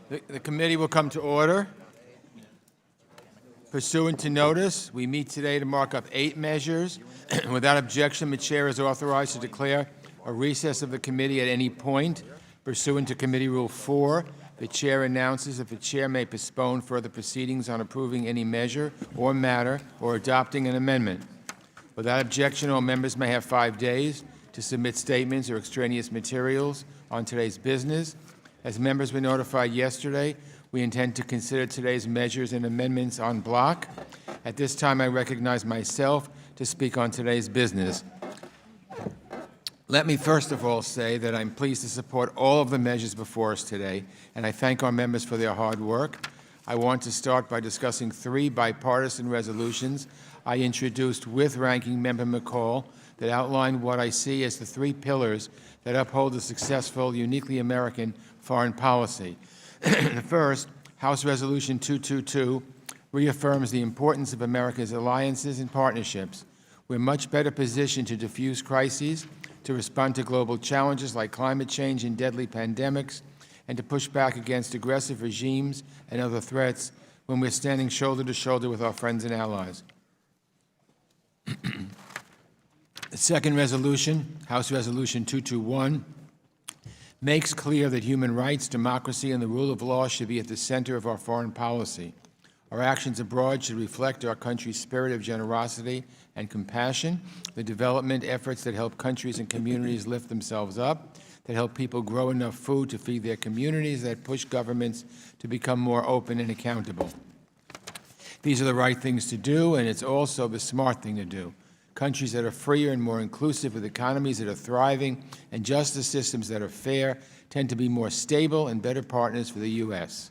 The committee will come to order. Pursuant to notice, we meet today to mark up 8 measures. Without objection, the chair is authorized to declare a recess of the committee at any point. Pursuant to Committee Rule 4, the chair announces that the chair may postpone further proceedings on approving any measure or matter or adopting an amendment. Without objection, all members may have 5 days to submit statements or extraneous materials on today's business. As members were notified yesterday, we intend to consider today's measures and amendments en bloc. At this time, I recognize myself to speak on today's business. Let me first of all say that I'm pleased to support all of the measures before us today, and I thank our members for their hard work. I want to start by discussing 3 bipartisan resolutions I introduced with Ranking Member McCall that outline what I see as the 3 pillars that uphold a successful, uniquely American foreign policy. The first, House Resolution 222, reaffirms the importance of America's alliances and partnerships. We're much better positioned to diffuse crises, to respond to global challenges like climate change and deadly pandemics, and to push back against aggressive regimes and other threats when we're standing shoulder to shoulder with our friends and allies. The second resolution, House Resolution 221, makes clear that human rights, democracy, and the rule of law should be at the center of our foreign policy. Our actions abroad should reflect our country's spirit of generosity and compassion, the development efforts that help countries and communities lift themselves up, that help people grow enough food to feed their communities, that push governments to become more open and accountable. These are the right things to do, and it's also the smart thing to do. Countries that are freer and more inclusive, with economies that are thriving and justice systems that are fair, tend to be more stable and better partners for the U.S.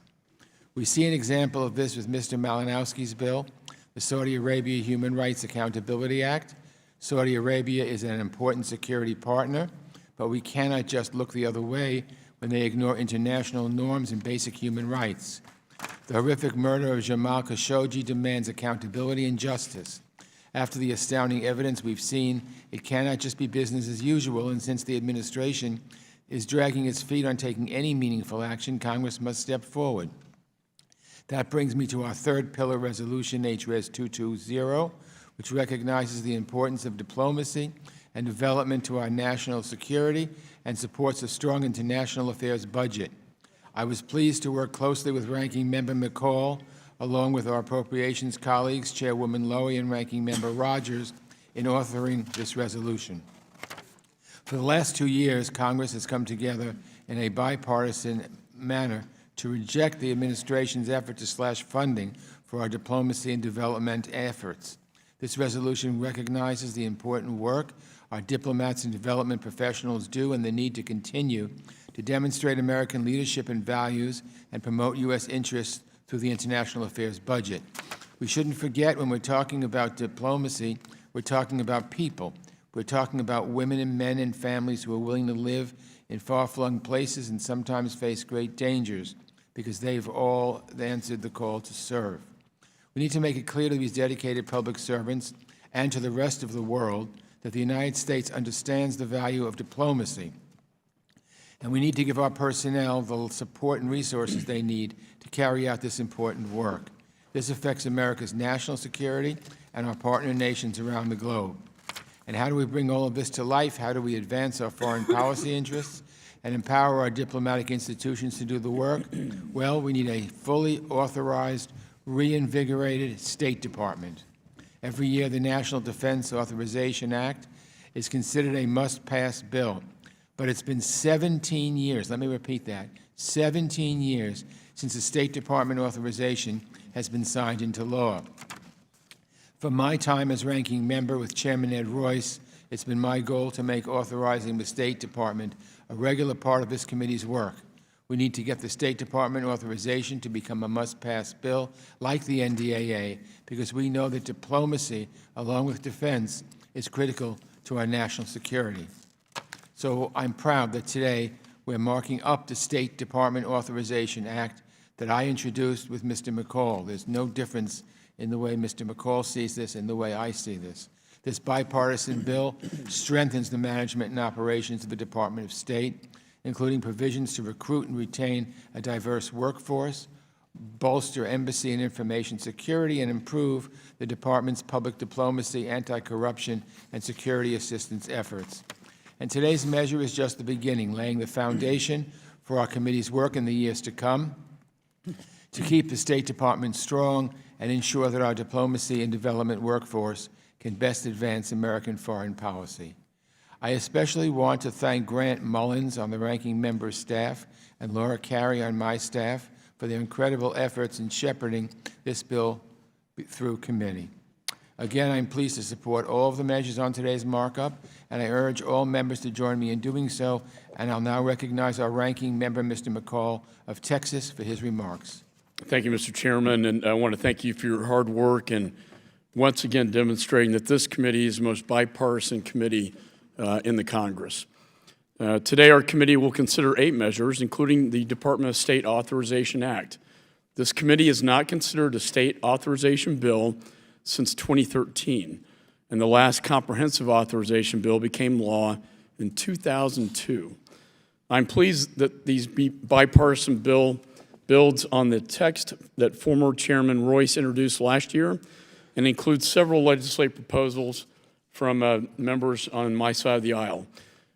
We see an example of this with Mr. Malinowski's bill, the Saudi Arabia Human Rights Accountability Act. Saudi Arabia is an important security partner, but we cannot just look the other way when they ignore international norms and basic human rights. The horrific murder of Jamal Khashoggi demands accountability and justice. After the astounding evidence we've seen, it cannot just be business as usual, and since the administration is dragging its feet on taking any meaningful action, Congress must step forward. That brings me to our third pillar resolution, H.Res. 220, which recognizes the importance of diplomacy and development to our national security and supports a strong international affairs budget. I was pleased to work closely with Ranking Member McCall, along with our appropriations colleagues, Chairwoman Lowy and Ranking Member Rogers, in authoring this resolution. For the last 2 years, Congress has come together in a bipartisan manner to reject the administration's effort to slash funding for our diplomacy and development efforts. This resolution recognizes the important work our diplomats and development professionals do and the need to continue to demonstrate American leadership and values and promote U.S. interests through the international affairs budget. We shouldn't forget, when we're talking about diplomacy, we're talking about people. We're talking about women and men and families who are willing to live in far-flung places and sometimes face great dangers because they've all answered the call to serve. We need to make it clear to these dedicated public servants and to the rest of the world that the United States understands the value of diplomacy, and we need to give our personnel the support and resources they need to carry out this important work. This affects America's national security and our partner nations around the globe. And how do we bring all of this to life? How do we advance our foreign policy interests and empower our diplomatic institutions to do the work? Well, we need a fully authorized, reinvigorated State Department. Every year, the National Defense Authorization Act is considered a must-pass bill. But it's been 17 years, let me repeat that, 17 years since the State Department authorization has been signed into law. From my time as ranking member with Chairman Ed Royce, it's been my goal to make authorizing the State Department a regular part of this committee's work. We need to get the State Department authorization to become a must-pass bill like the NDAA, because we know that diplomacy, along with defense, is critical to our national security. So I'm proud that today we're marking up the State Department Authorization Act that I introduced with Mr. McCall. There's no difference in the way Mr. McCall sees this and the way I see this. This bipartisan bill strengthens the management and operations of the Department of State. including provisions to recruit and retain a diverse workforce, bolster embassy and information security, and improve the department's public diplomacy, anti-corruption, and security assistance efforts. And today's measure is just the beginning, laying the foundation for our committee's work in the years to come to keep the State Department strong and ensure that our diplomacy and development workforce can best advance American foreign policy. I especially want to thank Grant Mullins on the ranking member's staff and Laura Carey on my staff for their incredible efforts in shepherding this bill through committee. Again, I'm pleased to support all of the measures on today's markup, and I urge all members to join me in doing so. And I'll now recognize our ranking member, Mr. McCall of Texas, for his remarks. Thank you, Mr. Chairman, and I want to thank you for your hard work and once again demonstrating that this committee is the most bipartisan committee in the Congress. Today, our committee will consider 8 measures, including the Department of State Authorization Act. This committee has not considered a state authorization bill since 2013, and the last comprehensive authorization bill became law in 2002. I'm pleased that these bipartisan bill builds on the text that former Chairman Royce introduced last year and includes several legislative proposals from members on my side of the aisle.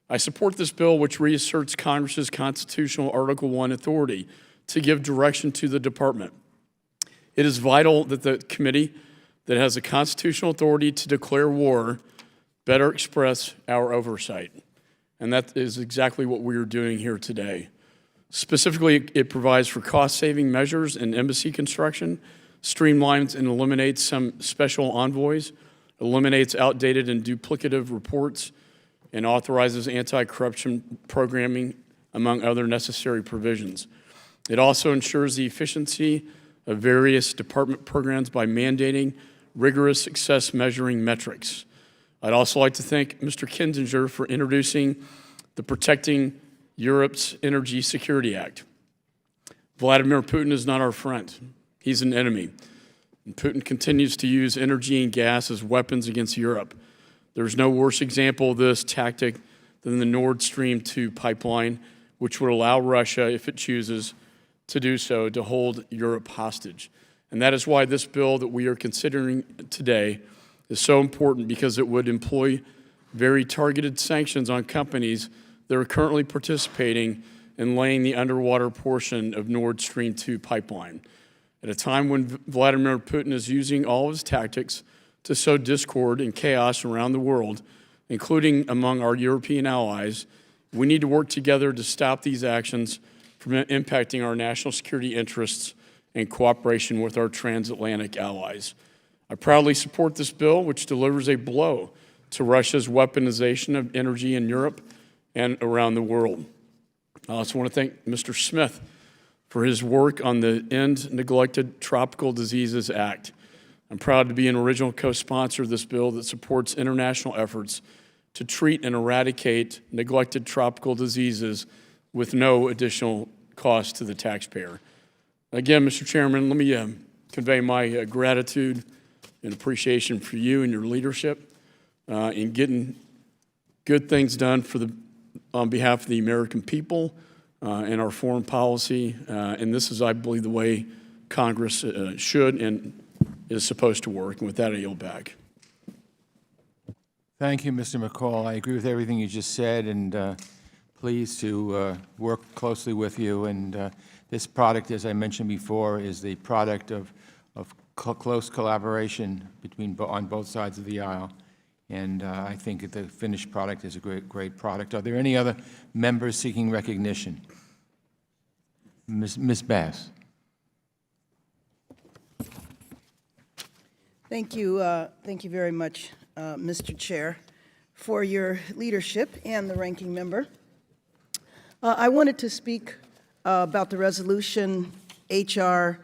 I support this bill, which reasserts Congress's constitutional Article I authority to give direction to the department. It is vital that the committee that has the constitutional authority to declare war better express our oversight. And that is exactly what we are doing here today. Specifically, it provides for cost-saving measures in embassy construction, streamlines and eliminates some special envoys, eliminates outdated and duplicative reports, and authorizes anti-corruption programming, among other necessary provisions. It also ensures the efficiency of various department programs by mandating rigorous success measuring metrics. I'd also like to thank Mr. Kinzinger for introducing the Protecting Europe's Energy Security Act. Vladimir Putin is not our friend. He's an enemy. And Putin continues to use energy and gas as weapons against Europe. There's no worse example of this tactic than the Nord Stream 2 pipeline, which would allow Russia, if it chooses to do so, to hold Europe hostage. And that is why this bill that we are considering today is so important, because it would employ very targeted sanctions on companies that are currently participating in laying the underwater portion of Nord Stream 2 pipeline. At a time when Vladimir Putin is using all of his tactics to sow discord and chaos around the world, including among our European allies, we need to work together to stop these actions from impacting our national security interests and cooperation with our transatlantic allies. I proudly support this bill, which delivers a blow to Russia's weaponization of energy in Europe and around the world. I also want to thank Mr. Smith for his work on the End Neglected Tropical Diseases Act. I'm proud to be an original co-sponsor of this bill that supports international efforts to treat and eradicate neglected tropical diseases with no additional cost to the taxpayer. Again, Mr. Chairman, let me convey my gratitude and appreciation for you and your leadership in getting good things done on behalf of the American people and our foreign policy. And this is, I believe, the way Congress should and is supposed to work. And with that, I yield back. Thank you, Mr. McCall. I agree with everything you just said, and pleased to work closely with you. And this product, as I mentioned before, is the product of close collaboration on both sides of the aisle. And I think that the finished product is a great product. Are there any other members seeking recognition? Ms. Bass. Thank you very much, Mr. Chair, for your leadership and the ranking member. I wanted to speak about the resolution H.R.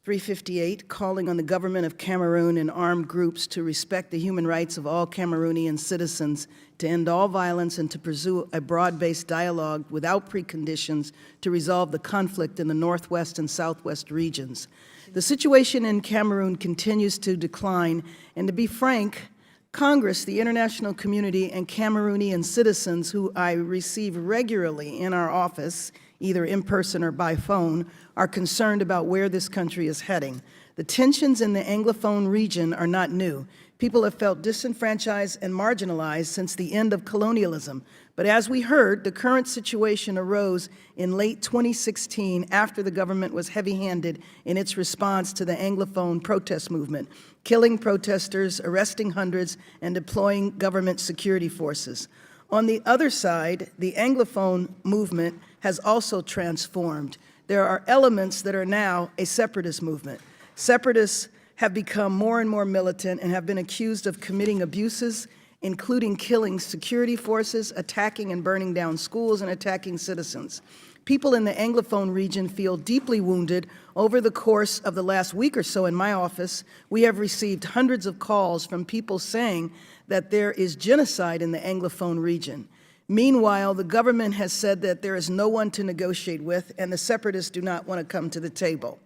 358, calling on the Government of Cameroon and armed groups to respect the human rights of all Cameroonian citizens, to end all violence, and to pursue a broad-based dialogue without preconditions to resolve the conflict in the northwest and southwest regions. The situation in Cameroon continues to decline, and to be frank, Congress, the international community, and Cameroonian citizens who I receive regularly in our office, either in person or by phone, are concerned about where this country is heading. The tensions in the Anglophone region are not new. People have felt disenfranchised and marginalized since the end of colonialism. But as we heard, the current situation arose in late 2016 after the government was heavy-handed in its response to the Anglophone protest movement, killing protesters, arresting hundreds, and deploying government security forces. On the other side, the Anglophone movement has also transformed. There are elements that are now a separatist movement. Separatists have become more and more militant and have been accused of committing abuses, including killing security forces, attacking and burning down schools, and attacking citizens. People in the Anglophone region feel deeply wounded. Over the course of the last week or so in my office, we have received hundreds of calls from people saying that there is genocide in the Anglophone region. Meanwhile, the government has said that there is no one to negotiate with, and the separatists do not want to come to the table.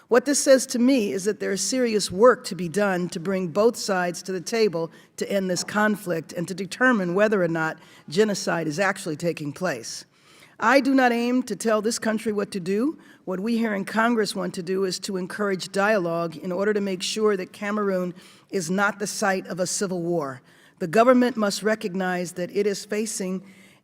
What this says to me is that there is serious work to be done to bring both sides to the table to end this conflict and to determine whether or not genocide is actually taking place. I do not aim to tell this country what to do. What we here in Congress want to do is to encourage dialogue in order to make sure that Cameroon is not the site of a civil war. The government must recognize that it is facing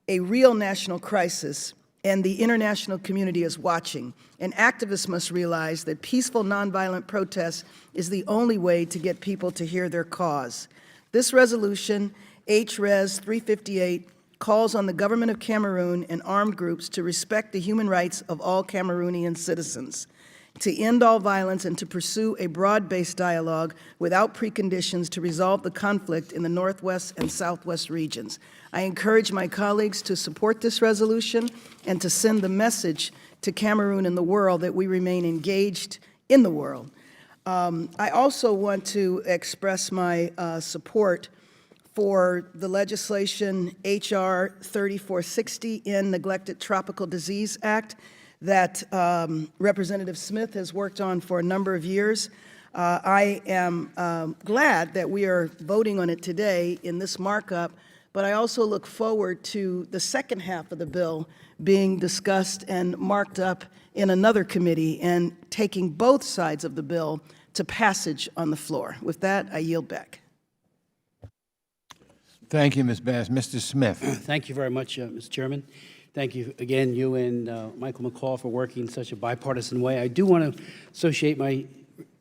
a real national crisis, and the international community is watching. And activists must realize that peaceful, nonviolent protest is the only way to get people to hear their cause. This resolution, H.Res. 358, calls on the Government of Cameroon and armed groups to respect the human rights of all Cameroonian citizens, to end all violence, and to pursue a broad-based dialogue without preconditions to resolve the conflict in the Northwest and Southwest regions. I encourage my colleagues to support this resolution and to send the message to Cameroon and the world that we remain engaged in the world. I also want to express my support for the legislation H.R. 3460 in Neglected Tropical Disease Act that Representative Smith has worked on for a number of years. I am glad that we are voting on it today in this markup, but I also look forward to the second half of the bill being discussed and marked up in another committee and taking both sides of the bill to passage on the floor. With that, I yield back. Thank you, Ms. Bass. Mr. Smith. Thank you very much, Mr. Chairman. Thank you again, you and Michael McCall, for working in such a bipartisan way. I do want to associate my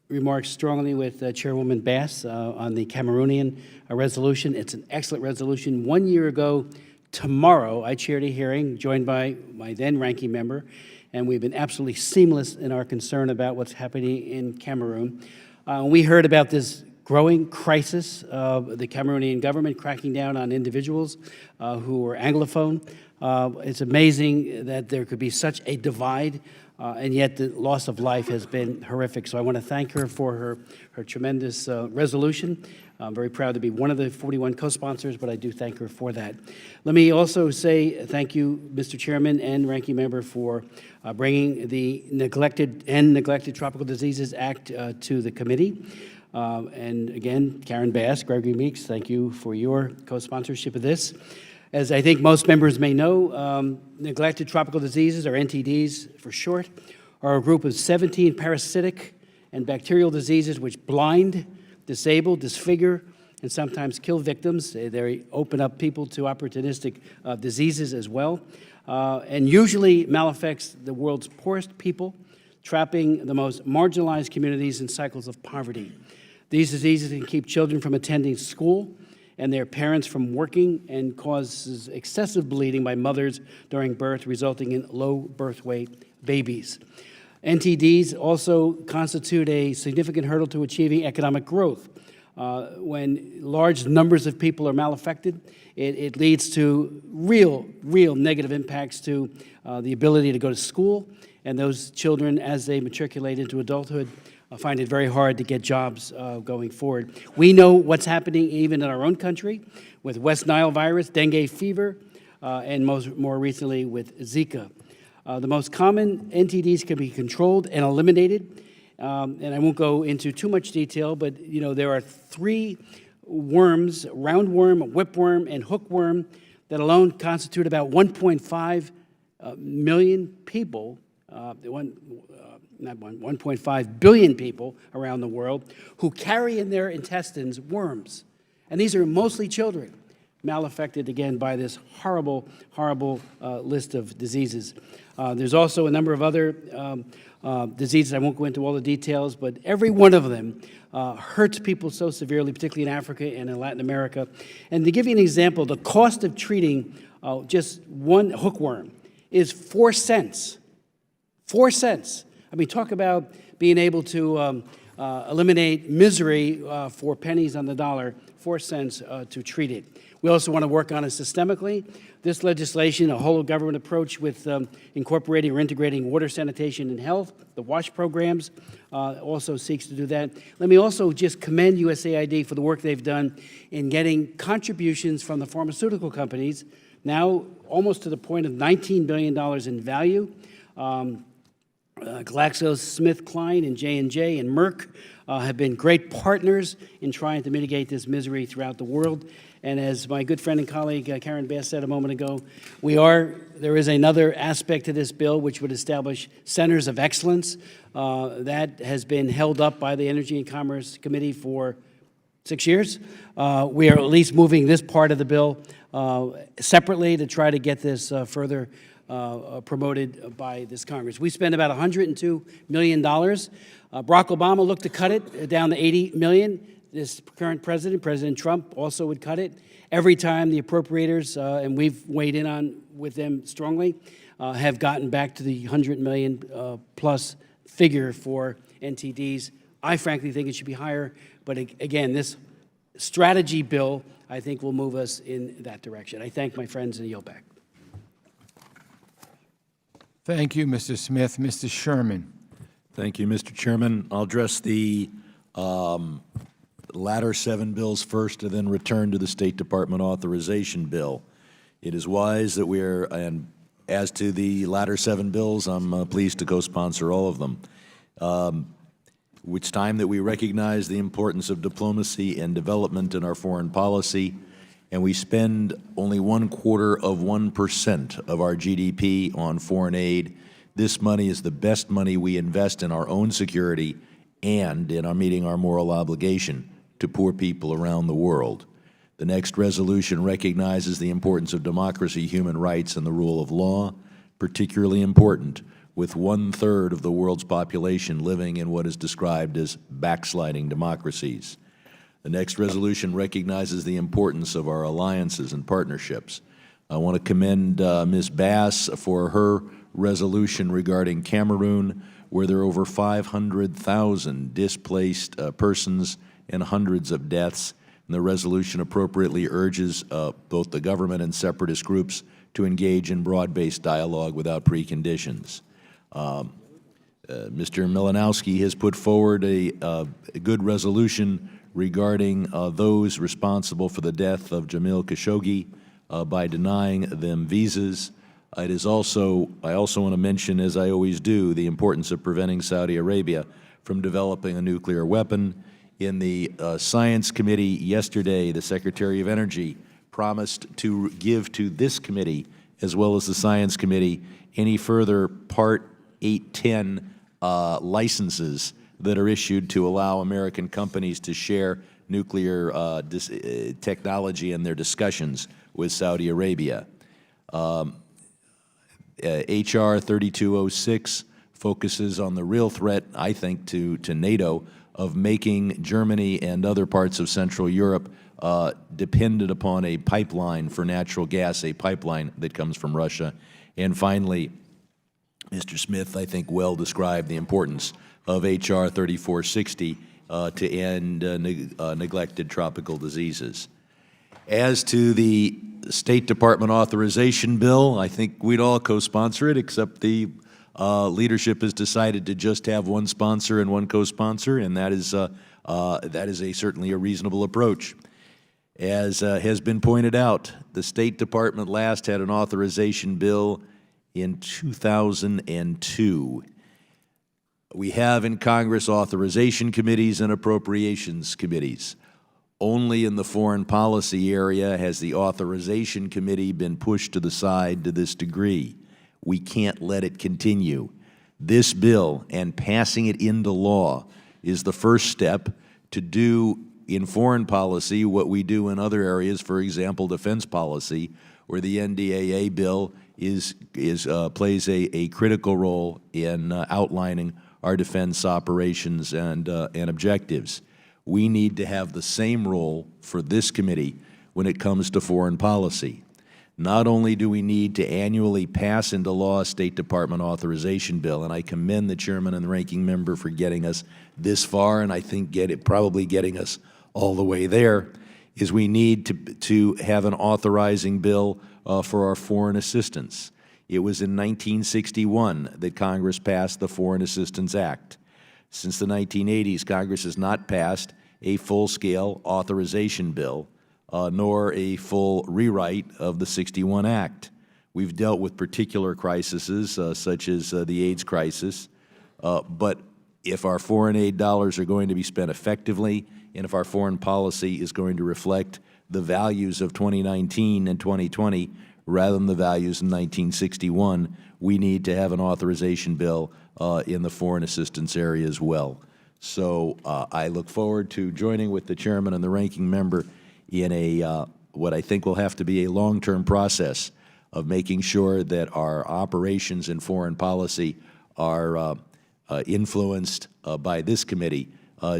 remarks strongly with Chairwoman Bass on the Cameroonian resolution. It's an excellent resolution. 1 year ago tomorrow, I chaired a hearing joined by my then ranking member, and we've been absolutely seamless in our concern about what's happening in Cameroon. We heard about this growing crisis of the Cameroonian government cracking down on individuals who are Anglophone. It's amazing that there could be such a divide, and yet the loss of life has been horrific. So I want to thank her for her tremendous resolution. I'm very proud to be one of the 41 co-sponsors, but I do thank her for that. Let me also say thank you, Mr. Chairman and Ranking Member, for bringing the Neglected Tropical Diseases Act to the committee. And again, Karen Bass, Gregory Meeks, thank you for your co-sponsorship of this. As I think most members may know, neglected tropical diseases, or NTDs for short, are a group of 17 parasitic and bacterial diseases which blind, disable, disfigure, and sometimes kill victims. They open up people to opportunistic diseases as well, and usually malaffects the world's poorest people, trapping the most marginalized communities in cycles of poverty. These diseases can keep children from attending school and their parents from working, and causes excessive bleeding by mothers during birth, resulting in low birth weight babies. NTDs also constitute a significant hurdle to achieving economic growth. When large numbers of people are malaffected, it leads to real negative impacts to the ability to go to school, and those children, as they matriculate into adulthood, find it very hard to get jobs going forward. We know what's happening even in our own country with West Nile virus, dengue fever, and more recently with Zika. The most common NTDs can be controlled and eliminated, and I won't go into too much detail, but there are three worms, roundworm, whipworm, and hookworm that alone constitute about 1.5 million people, 1.5 billion people around the world who carry in their intestines worms. And these are mostly children, malaffected again by this horrible, horrible list of diseases. There's also a number of other diseases. I won't go into all the details, but every one of them hurts people so severely, particularly in Africa and in Latin America. And to give you an example, the cost of treating just one hookworm is 4 cents. 4 cents. I mean, talk about being able to eliminate misery for pennies on the dollar, 4 cents to treat it. We also want to work on it systemically. This legislation, a whole government approach with incorporating or integrating water, sanitation, and health, the WASH programs, also seeks to do that. Let me also just commend USAID for the work they've done in getting contributions from the pharmaceutical companies, now almost to the point of $19 billion in value. GlaxoSmithKline and J&J and Merck have been great partners in trying to mitigate this misery throughout the world. And as my good friend and colleague Karen Bass said a moment ago, there is another aspect to this bill which would establish centers of excellence. That has been held up by the Energy and Commerce Committee for 6 years. We are at least moving this part of the bill separately to try to get this further promoted by this Congress. We spend about $102 million. Barack Obama looked to cut it down to $80 million. This current president, President Trump, also would cut it. Every time the appropriators, and we've weighed in on with them strongly, have gotten back to the $100 million plus figure for NTDs. I frankly think it should be higher, but again, this strategy bill, I think, will move us in that direction. I thank my friends and yield back. Thank you, Mr. Smith. Mr. Sherman. Thank you, Mr. Chairman. I'll address the latter 7 bills first and then return to the State Department authorization bill. It is wise that we are, and as to the latter 7 bills, I'm pleased to co-sponsor all of them. It's time that we recognize the importance of diplomacy and development in our foreign policy, and we spend only 0.25% of our GDP on foreign aid. This money is the best money we invest in our own security and in our meeting our moral obligation to poor people around the world. The next resolution recognizes the importance of democracy, human rights, and the rule of law, particularly important with 1/3 of the world's population living in what is described as backsliding democracies. The next resolution recognizes the importance of our alliances and partnerships. I want to commend Ms. Bass for her resolution regarding Cameroon, where there are over 500,000 displaced persons and hundreds of deaths. And the resolution appropriately urges both the government and separatist groups to engage in broad-based dialogue without preconditions. Mr. Milanowski has put forward a good resolution regarding those responsible for the death of Jamil Khashoggi by denying them visas. I also want to mention, as I always do, the importance of preventing Saudi Arabia from developing a nuclear weapon. In the Science Committee yesterday, the Secretary of Energy promised to give to this committee, as well as the Science Committee, any further Part 810 licenses that are issued to allow American companies to share nuclear technology and their discussions with Saudi Arabia. H.R. 3206 focuses on the real threat, I think, to NATO of making Germany and other parts of Central Europe dependent upon a pipeline for natural gas, a pipeline that comes from Russia. And finally, Mr. Smith, I think, well described the importance of H.R. 3460 to end neglected tropical diseases. As to the State Department authorization bill, I think we'd all co-sponsor it, except the leadership has decided to just have one sponsor and one co-sponsor, and that is certainly a reasonable approach. As has been pointed out, the State Department last had an authorization bill in 2002. We have in Congress authorization committees and appropriations committees. Only in the foreign policy area has the Authorization Committee been pushed to the side to this degree. We can't let it continue. This bill and passing it into law is the first step to do in foreign policy what we do in other areas, for example, defense policy, where the NDAA bill plays a critical role in outlining our defense operations and objectives. We need to have the same role for this committee when it comes to foreign policy. Not only do we need to annually pass into law a State Department authorization bill, and I commend the chairman and the ranking member for getting us this far, and I think probably getting us all the way there, is we need to have an authorizing bill for our foreign assistance. It was in 1961 that Congress passed the Foreign Assistance Act. Since the 1980s, Congress has not passed a full-scale authorization bill, nor a full rewrite of the 61 Act. We've dealt with particular crises, such as the AIDS crisis, but if our foreign aid dollars are going to be spent effectively, and if our foreign policy is going to reflect the values of 2019 and 2020 rather than the values in 1961, we need to have an authorization bill in the foreign assistance area as well. So I look forward to joining with the chairman and the ranking member in what I think will have to be a long-term process of making sure that our operations in foreign policy are influenced by this committee,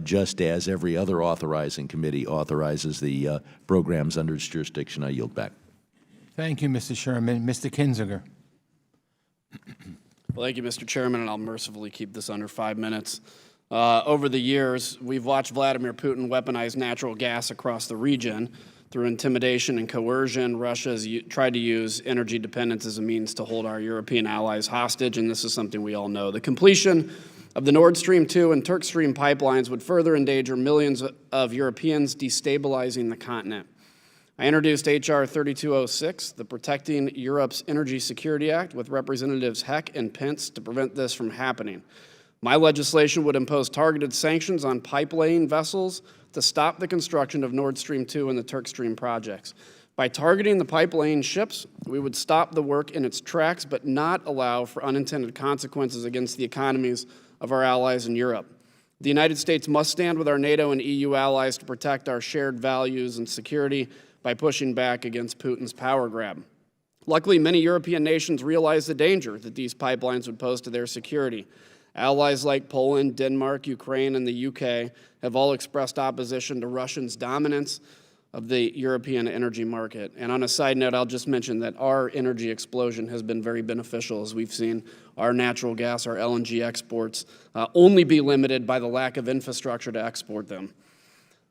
just as every other authorizing committee authorizes the programs under its jurisdiction. I yield back. Thank you, Mr. Sherman. Mr. Kinzinger. Well, thank you, Mr. Chairman, and I'll mercifully keep this under 5 minutes. Over the years, we've watched Vladimir Putin weaponize natural gas across the region. Through intimidation and coercion, Russia has tried to use energy dependence as a means to hold our European allies hostage, and this is something we all know. The completion of the Nord Stream 2 and Turk Stream pipelines would further endanger millions of Europeans, destabilizing the continent. I introduced H.R. 3206, the Protecting Europe's Energy Security Act, with Representatives Heck and Pence to prevent this from happening. My legislation would impose targeted sanctions on pipelaying vessels to stop the construction of Nord Stream 2 and the Turk Stream projects. By targeting the pipelaying ships, we would stop the work in its tracks but not allow for unintended consequences against the economies of our allies in Europe. The United States must stand with our NATO and EU allies to protect our shared values and security by pushing back against Putin's power grab. Luckily, many European nations realize the danger that these pipelines would pose to their security. Allies like Poland, Denmark, Ukraine, and the UK have all expressed opposition to Russia's dominance of the European energy market. And on a side note, I'll just mention that our energy explosion has been very beneficial, as we've seen our natural gas, our LNG exports, only be limited by the lack of infrastructure to export them.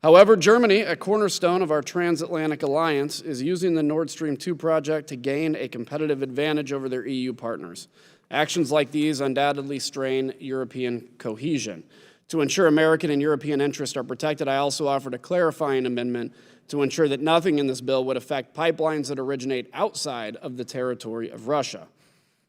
However, Germany, a cornerstone of our transatlantic alliance, is using the Nord Stream 2 project to gain a competitive advantage over their EU partners. Actions like these undoubtedly strain European cohesion. To ensure American and European interests are protected, I also offered a clarifying amendment to ensure that nothing in this bill would affect pipelines that originate outside of the territory of Russia.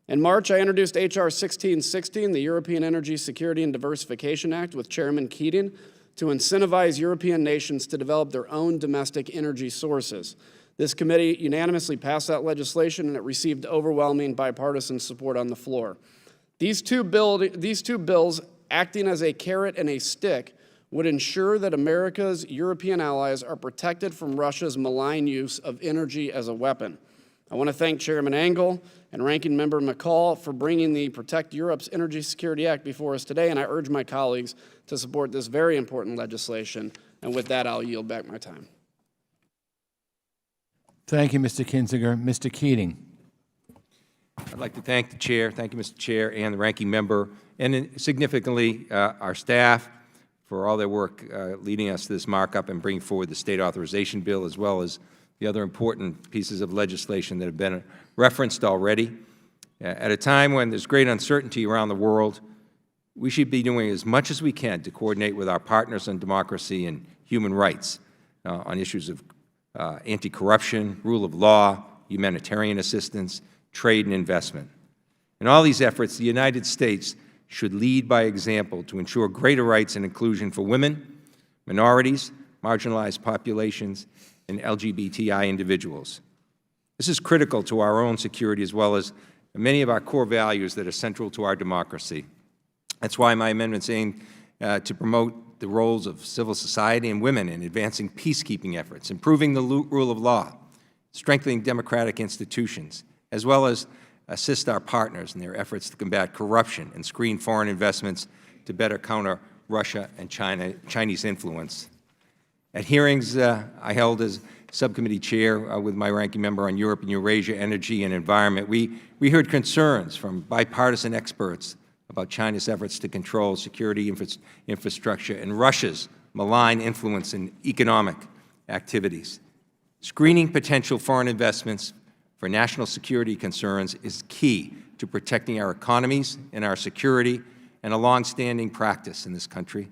In March, I introduced H.R. 1616, the European Energy Security and Diversification Act, with Chairman Keating, to incentivize European nations to develop their own domestic energy sources. This committee unanimously passed that legislation, and it received overwhelming bipartisan support on the floor. These two bills, acting as a carrot and a stick, would ensure that America's European allies are protected from Russia's malign use of energy as a weapon. I want to thank Chairman Engel and Ranking Member McCall for bringing the Protect Europe's Energy Security Act before us today, and I urge my colleagues to support this very important legislation. And with that, I'll yield back my time. Thank you, Mr. Kinzinger. Mr. Keating. I'd like to thank the Chair, thank you, Mr. Chair, and the Ranking Member, and significantly our staff for all their work leading us to this markup and bringing forward the State Authorization Bill, as well as the other important pieces of legislation that have been referenced already. At a time when there's great uncertainty around the world, we should be doing as much as we can to coordinate with our partners on democracy and human rights on issues of anti-corruption, rule of law, humanitarian assistance, trade and investment. In all these efforts, the United States should lead by example to ensure greater rights and inclusion for women, minorities, marginalized populations, and LGBTI individuals. This is critical to our own security as well as many of our core values that are central to our democracy. That's why my amendments aim to promote the roles of civil society and women in advancing peacekeeping efforts, improving the rule of law, strengthening democratic institutions, as well as assist our partners in their efforts to combat corruption and screen foreign investments to better counter Russia and Chinese influence. At hearings I held as subcommittee chair with my ranking member on Europe and Eurasia, energy and environment, we heard concerns from bipartisan experts about China's efforts to control security infrastructure and Russia's malign influence in economic activities. Screening potential foreign investments for national security concerns is key to protecting our economies and our security, and a long-standing practice in this country.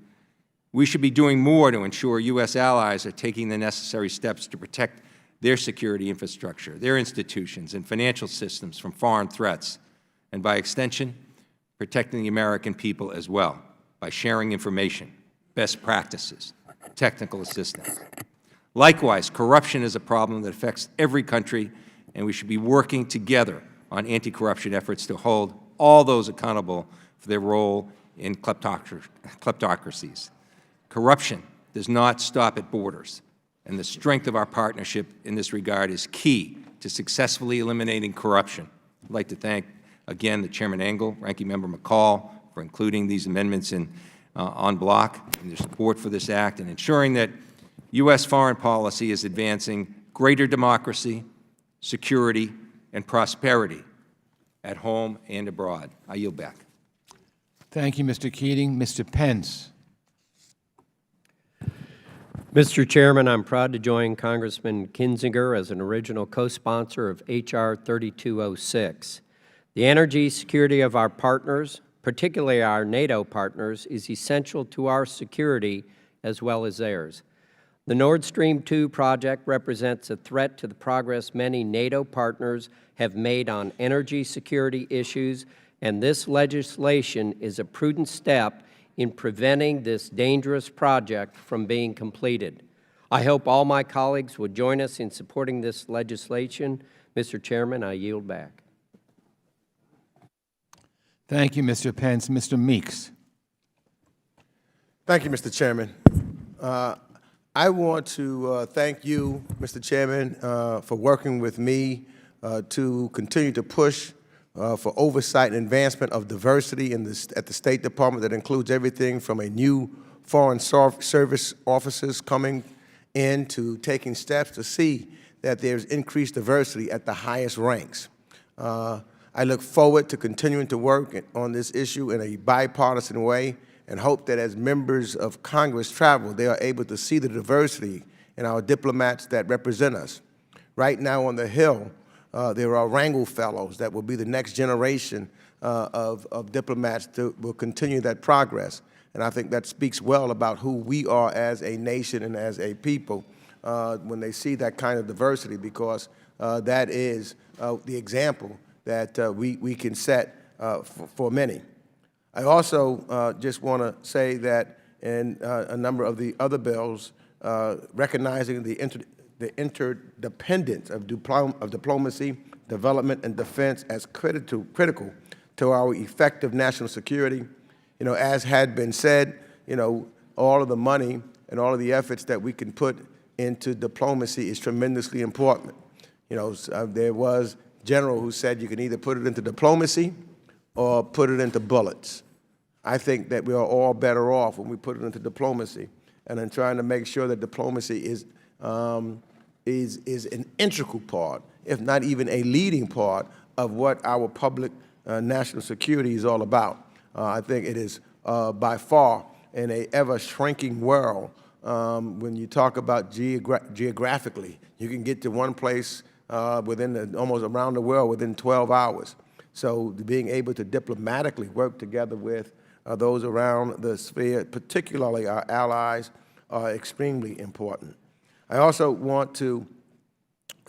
We should be doing more to ensure U.S. allies are taking the necessary steps to protect their security infrastructure, their institutions, and financial systems from foreign threats, and by extension, protecting the American people as well by sharing information, best practices, technical assistance. Likewise, corruption is a problem that affects every country, and we should be working together on anti-corruption efforts to hold all those accountable for their role in kleptocracies. Corruption does not stop at borders, and the strength of our partnership in this regard is key to successfully eliminating corruption. I'd like to thank, again, the Chairman Engel, Ranking Member McCall, for including these amendments in, en bloc and their support for this act and ensuring that U.S. foreign policy is advancing greater democracy, security, and prosperity at home and abroad. I yield back. Thank you, Mr. Keating. Mr. Pence. Mr. Chairman, I'm proud to join Congressman Kinzinger as an original co-sponsor of H.R. 3206. The energy security of our partners, particularly our NATO partners, is essential to our security as well as theirs. The Nord Stream 2 project represents a threat to the progress many NATO partners have made on energy security issues, and this legislation is a prudent step in preventing this dangerous project from being completed. I hope all my colleagues would join us in supporting this legislation. Mr. Chairman, I yield back. Thank you, Mr. Pence. Mr. Meeks. Thank you, Mr. Chairman. I want to thank you, Mr. Chairman, for working with me to continue to push for oversight and advancement of diversity at the State Department that includes everything from a new foreign service officers coming in to taking steps to see that there's increased diversity at the highest ranks. I look forward to continuing to work on this issue in a bipartisan way and hope that as members of Congress travel, they are able to see the diversity in our diplomats that represent us. Right now on the Hill, there are Wrangle Fellows that will be the next generation of diplomats that will continue that progress. And I think that speaks well about who we are as a nation and as a people when they see that kind of diversity, because that is the example that we can set for many. I also just want to say that in a number of the other bills, recognizing the interdependence of diplomacy, development, and defense as critical to our effective national security. You know, as had been said, you know, all of the money and all of the efforts that we can put into diplomacy is tremendously important. You know, there was a general who said you can either put it into diplomacy or put it into bullets. I think that we are all better off when we put it into diplomacy, and in trying to make sure that diplomacy is an integral part, if not even a leading part, of what our public national security is all about. I think it is by far in a ever-shrinking world. When you talk about geographically, you can get to one place almost around the world within 12 hours. So being able to diplomatically work together with those around the sphere, particularly our allies, are extremely important. I also want to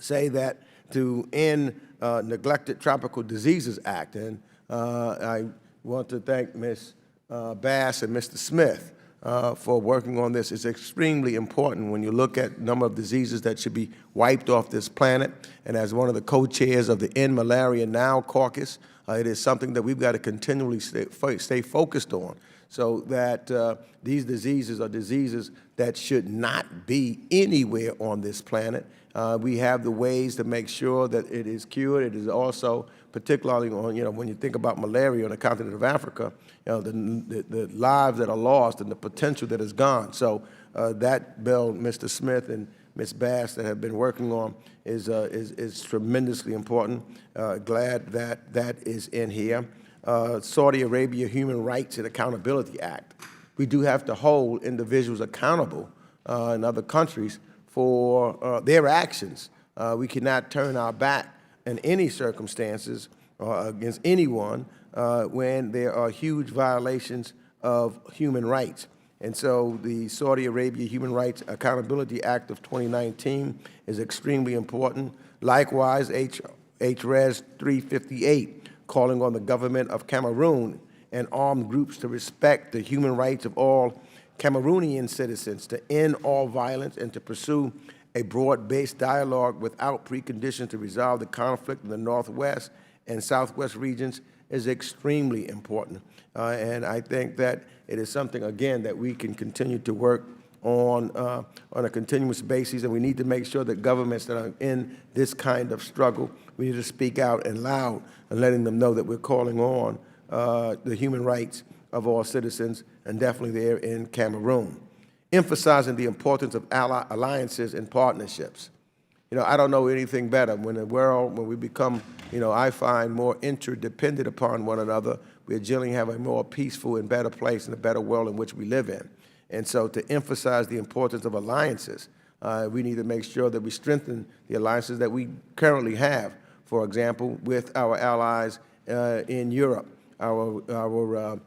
say that to end Neglected Tropical Diseases Act, and I want to thank Ms. Bass and Mr. Smith for working on this. It's extremely important when you look at the number of diseases that should be wiped off this planet. And as one of the co-chairs of the End Malaria Now caucus, it is something that we've got to continually stay focused on, so that these diseases are diseases that should not be anywhere on this planet. We have the ways to make sure that it is cured. It is also, particularly on, when you think about malaria on the continent of Africa, the lives that are lost and the potential that is gone. So that bill, Mr. Smith and Ms. Bass, that have been working on is tremendously important. Glad that that is in here. Saudi Arabia Human Rights and Accountability Act. We do have to hold individuals accountable in other countries for their actions. We cannot turn our back in any circumstances against anyone when there are huge violations of human rights. And so the Saudi Arabia Human Rights Accountability Act of 2019 is extremely important. Likewise, H.Res 358, calling on the government of Cameroon and armed groups to respect the human rights of all Cameroonian citizens, to end all violence, and to pursue a broad-based dialogue without preconditions to resolve the conflict in the Northwest and Southwest regions is extremely important. And I think that it is something, again, that we can continue to work on a continuous basis, and we need to make sure that governments that are in this kind of struggle, we need to speak out and loud and letting them know that we're calling on the human rights of all citizens, and definitely there in Cameroon. Emphasizing the importance of alliances and partnerships. I don't know anything better when we become, I find, more interdependent upon one another, we generally have a more peaceful and better place and a better world in which we live in. And so to emphasize the importance of alliances, we need to make sure that we strengthen the alliances that we currently have. For example, with our allies in Europe, our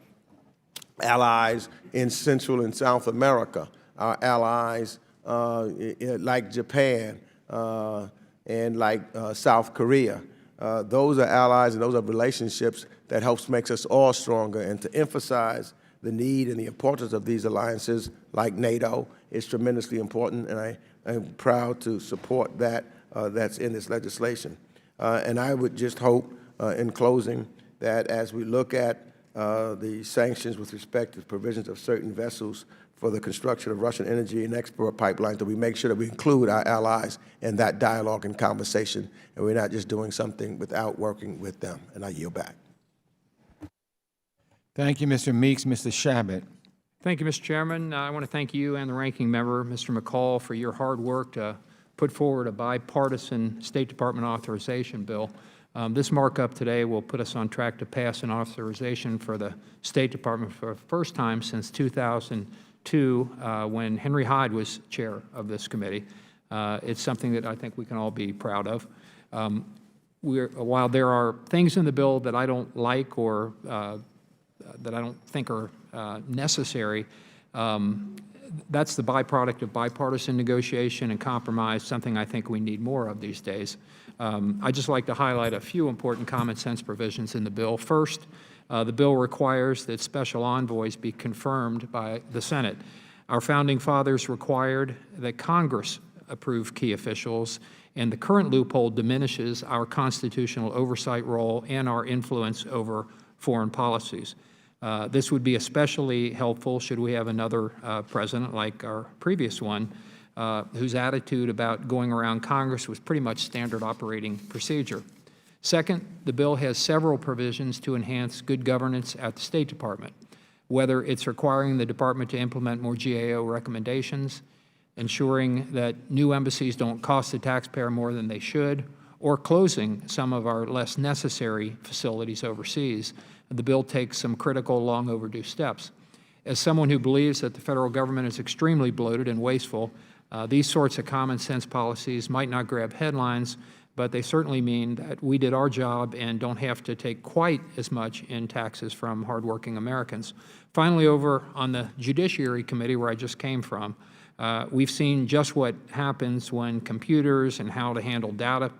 allies in Central and South America, our allies like Japan and like South Korea. Those are allies and those are relationships that makes us all stronger. And to emphasize the need and the importance of these alliances like NATO is tremendously important, and I am proud to support that that's in this legislation. And I would just hope, in closing, that as we look at the sanctions with respect to provisions of certain vessels for the construction of Russian energy and export pipelines, that we make sure that we include our allies in that dialogue and conversation, and we're not just doing something without working with them. And I yield back. Thank you, Mr. Meeks. Mr. Shabbat. Thank you, Mr. Chairman. I want to thank you and the ranking member, Mr. McCall, for your hard work to put forward a bipartisan State Department authorization bill. This markup today will put us on track to pass an authorization for the State Department for the first time since 2002, when Henry Hyde was chair of this committee. It's something that I think we can all be proud of. While there are things in the bill that I don't like or that I don't think are necessary, that's the byproduct of bipartisan negotiation and compromise, something I think we need more of these days. I'd just like to highlight a few important common sense provisions in the bill. First, the bill requires that special envoys be confirmed by the Senate. Our founding fathers required that Congress approve key officials, and the current loophole diminishes our constitutional oversight role and our influence over foreign policies. This would be especially helpful should we have another president like our previous one, whose attitude about going around Congress was pretty much standard operating procedure. Second, the bill has several provisions to enhance good governance at the State Department, whether it's requiring the Department to implement more GAO recommendations, ensuring that new embassies don't cost the taxpayer more than they should, or closing some of our less necessary facilities overseas. The bill takes some critical, long overdue steps. As someone who believes that the federal government is extremely bloated and wasteful, these sorts of common sense policies might not grab headlines, but they certainly mean that we did our job and don't have to take quite as much in taxes from hardworking Americans. Finally, over on the Judiciary Committee, where I just came from, we've seen just what happens when computers and how to handle data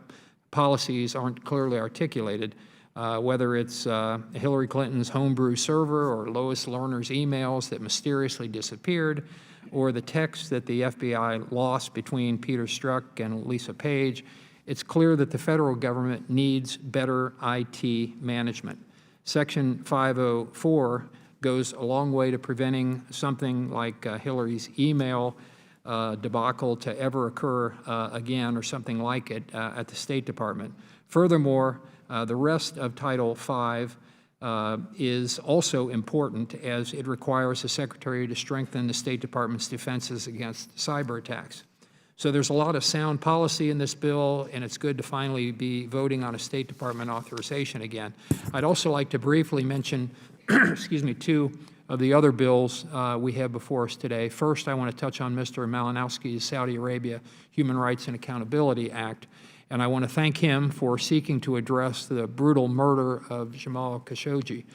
policies aren't clearly articulated. whether it's Hillary Clinton's homebrew server or Lois Lerner's emails that mysteriously disappeared, or the text that the FBI lost between Peter Strzok and Lisa Page, it's clear that the federal government needs better IT management. Section 504 goes a long way to preventing something like Hillary's email debacle to ever occur again or something like it at the State Department. Furthermore, the rest of Title V is also important, as it requires the Secretary to strengthen the State Department's defenses against cyber attacks. So there's a lot of sound policy in this bill, and it's good to finally be voting on a State Department authorization again. I'd also like to briefly mention excuse me, two of the other bills we have before us today. First, I want to touch on Mr. Malinowski's Saudi Arabia Human Rights and Accountability Act, and I want to thank him for seeking to address the brutal murder of Jamal Khashoggi.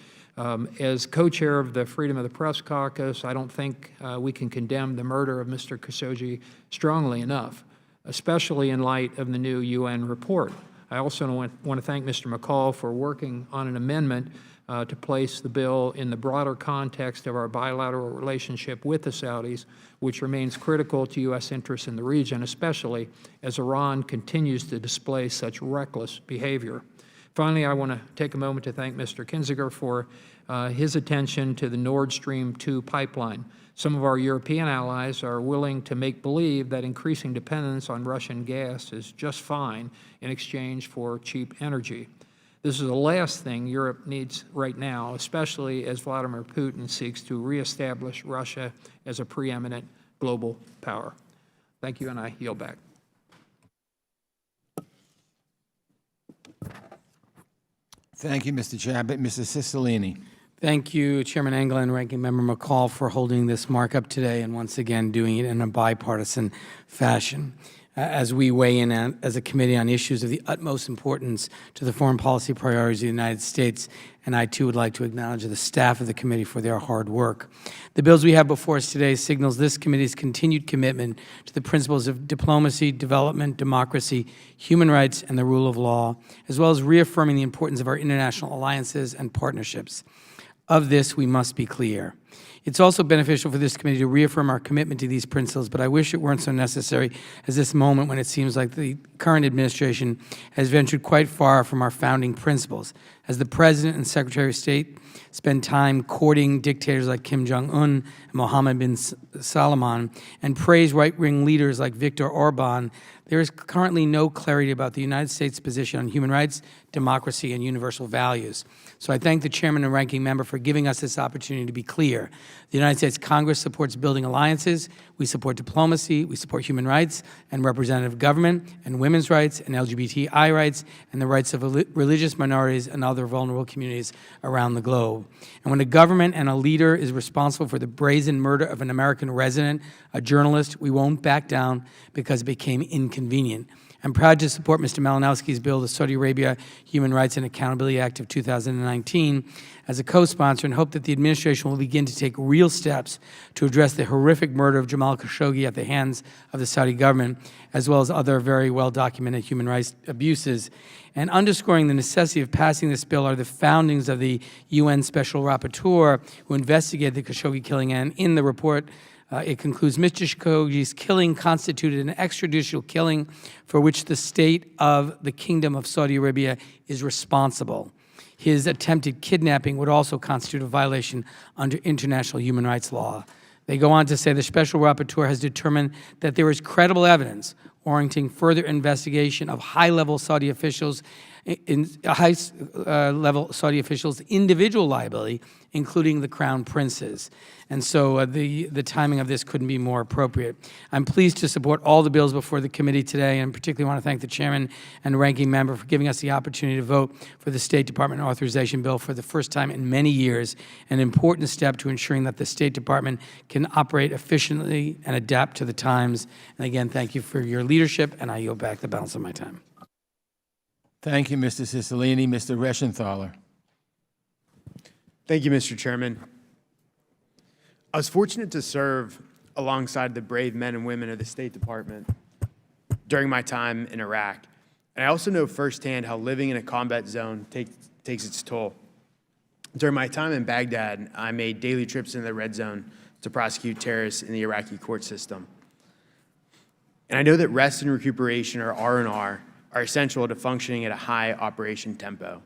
As co-chair of the Freedom of the Press Caucus, I don't think we can condemn the murder of Mr. Khashoggi strongly enough, especially in light of the new UN report. I also want to thank Mr. McCall for working on an amendment to place the bill in the broader context of our bilateral relationship with the Saudis, which remains critical to U.S. interests in the region, especially as Iran continues to display such reckless behavior. Finally, I want to take a moment to thank Mr. Kinzinger for his attention to the Nord Stream 2 pipeline. Some of our European allies are willing to make believe that increasing dependence on Russian gas is just fine in exchange for cheap energy. This is the last thing Europe needs right now, especially as Vladimir Putin seeks to reestablish Russia as a preeminent global power. Thank you, and I yield back. Thank you, Mr. Chabot. Mrs. Cicilline. Thank you, Chairman Engel and Ranking Member McCall, for holding this markup today and once again doing it in a bipartisan fashion. As we weigh in as a committee on issues of the utmost importance to the foreign policy priorities of the United States, and I too would like to acknowledge the staff of the committee for their hard work. The bills we have before us today signals this committee's continued commitment to the principles of diplomacy, development, democracy, human rights, and the rule of law, as well as reaffirming the importance of our international alliances and partnerships. Of this, we must be clear. It's also beneficial for this committee to reaffirm our commitment to these principles, but I wish it weren't so necessary as this moment when it seems like the current administration has ventured quite far from our founding principles. As the President and Secretary of State spend time courting dictators like Kim Jong-un and Mohammed bin Salman and praise right-wing leaders like Viktor Orban, there is currently no clarity about the United States' position on human rights, democracy, and universal values. So I thank the Chairman and Ranking Member for giving us this opportunity to be clear. The United States Congress supports building alliances, we support diplomacy, we support human rights and representative government and women's rights and LGBTI rights and the rights of religious minorities and other vulnerable communities around the globe. And when a government and a leader is responsible for the brazen murder of an American resident, a journalist, we won't back down because it became inconvenient. I'm proud to support Mr. Malinowski's bill, the Saudi Arabia Human Rights and Accountability Act of 2019, as a co-sponsor, and hope that the administration will begin to take real steps to address the horrific murder of Jamal Khashoggi at the hands of the Saudi government, as well as other very well-documented human rights abuses. And underscoring the necessity of passing this bill are the foundings of the UN Special Rapporteur who investigated the Khashoggi killing, and in the report, it concludes, Mr. Khashoggi's killing constituted an extrajudicial killing for which the state of the Kingdom of Saudi Arabia is responsible. His attempted kidnapping would also constitute a violation under international human rights law. They go on to say the Special Rapporteur has determined that there is credible evidence warranting further investigation of high-level Saudi officials' individual liability, including the Crown Princes. And so the timing of this couldn't be more appropriate. I'm pleased to support all the bills before the committee today, and particularly want to thank the Chairman and Ranking Member for giving us the opportunity to vote for the State Department authorization bill for the first time in many years, an important step to ensuring that the State Department can operate efficiently and adapt to the times. And again, thank you for your leadership, and I yield back the balance of my time. Thank you, Mr. Cicilline. Mr. Reschenthaler. Thank you, Mr. Chairman. I was fortunate to serve alongside the brave men and women of the State Department during my time in Iraq. And I also know firsthand how living in a combat zone takes its toll. During my time in Baghdad, I made daily trips into the red zone to prosecute terrorists in the Iraqi court system. And I know that rest and recuperation, or R&R, are essential to functioning at a high operation tempo.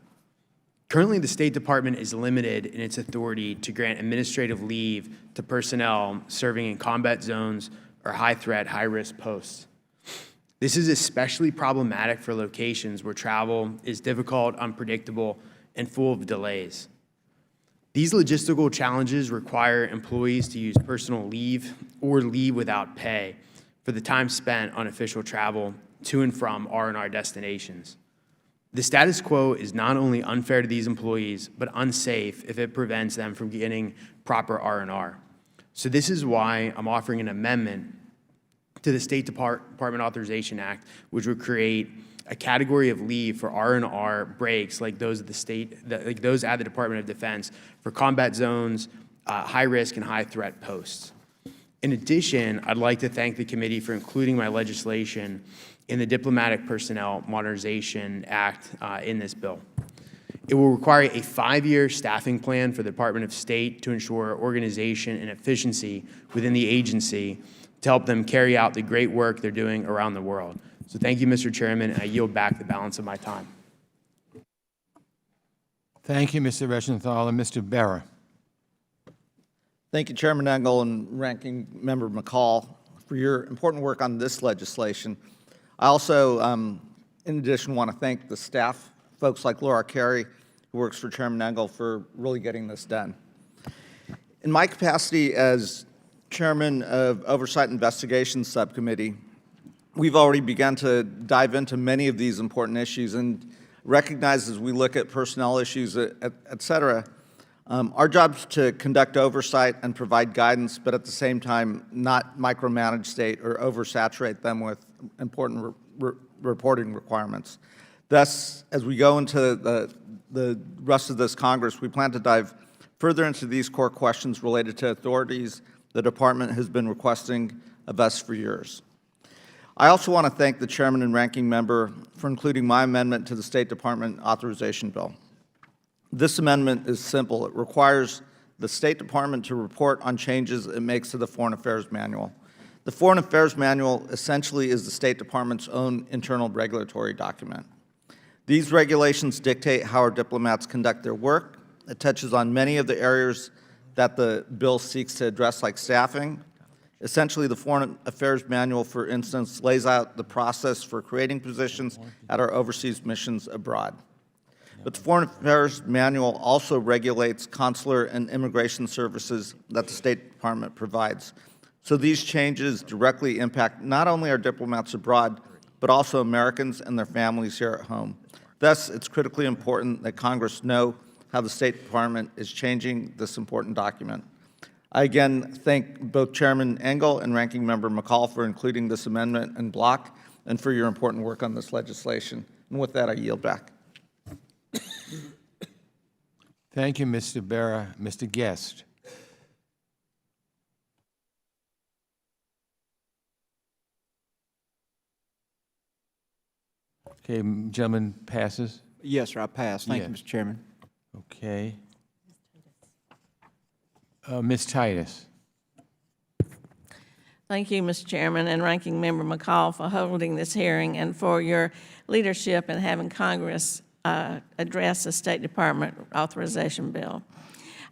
Currently, the State Department is limited in its authority to grant administrative leave to personnel serving in combat zones or high-threat, high-risk posts. This is especially problematic for locations where travel is difficult, unpredictable, and full of delays. These logistical challenges require employees to use personal leave or leave without pay for the time spent on official travel to and from R&R destinations. The status quo is not only unfair to these employees, but unsafe if it prevents them from getting proper R&R. So this is why I'm offering an amendment to the State Department Authorization Act, which would create a category of leave for R&R breaks like those at the Department of Defense for combat zones, high-risk and high-threat posts. In addition, I'd like to thank the committee for including my legislation in the Diplomatic Personnel Modernization Act in this bill. It will require a 5-year staffing plan for the Department of State to ensure organization and efficiency within the agency to help them carry out the great work they're doing around the world. So thank you, Mr. Chairman, and I yield back the balance of my time. Thank you, Mr. Regenthal. And Mr. Bera. Thank you, Chairman Engel and Ranking Member McCall, for your important work on this legislation. I also, in addition, want to thank the staff, folks like Laura Carey, who works for Chairman Engel, for really getting this done. In my capacity as Chairman of Oversight and Investigations Subcommittee, we've already begun to dive into many of these important issues and recognize as we look at personnel issues, et cetera, our job is to conduct oversight and provide guidance, but at the same time not micromanage state or oversaturate them with important reporting requirements. Thus, as we go into the rest of this Congress, we plan to dive further into these core questions related to authorities the Department has been requesting of us for years. I also want to thank the Chairman and Ranking Member for including my amendment to the State Department Authorization Bill. This amendment is simple. It requires the State Department to report on changes it makes to the Foreign Affairs Manual. The Foreign Affairs Manual essentially is the State Department's own internal regulatory document. These regulations dictate how our diplomats conduct their work. It touches on many of the areas that the bill seeks to address, like staffing. Essentially, the Foreign Affairs Manual, for instance, lays out the process for creating positions at our overseas missions abroad. But the Foreign Affairs Manual also regulates consular and immigration services that the State Department provides. So these changes directly impact not only our diplomats abroad, but also Americans and their families here at home. Thus, it's critically important that Congress know how the State Department is changing this important document. I again thank both Chairman Engel and Ranking Member McCall for including this amendment in block and for your important work on this legislation. And with that, I yield back. Thank you, Mr. Bera. Mr. Guest. Okay, gentleman passes. Yes, sir, I pass. Thank you, Yes. Mr. Chairman. Okay. Ms. Titus. Thank you, Mr. Chairman, and Ranking Member McCall for holding this hearing and for your leadership in having Congress address the State Department authorization bill.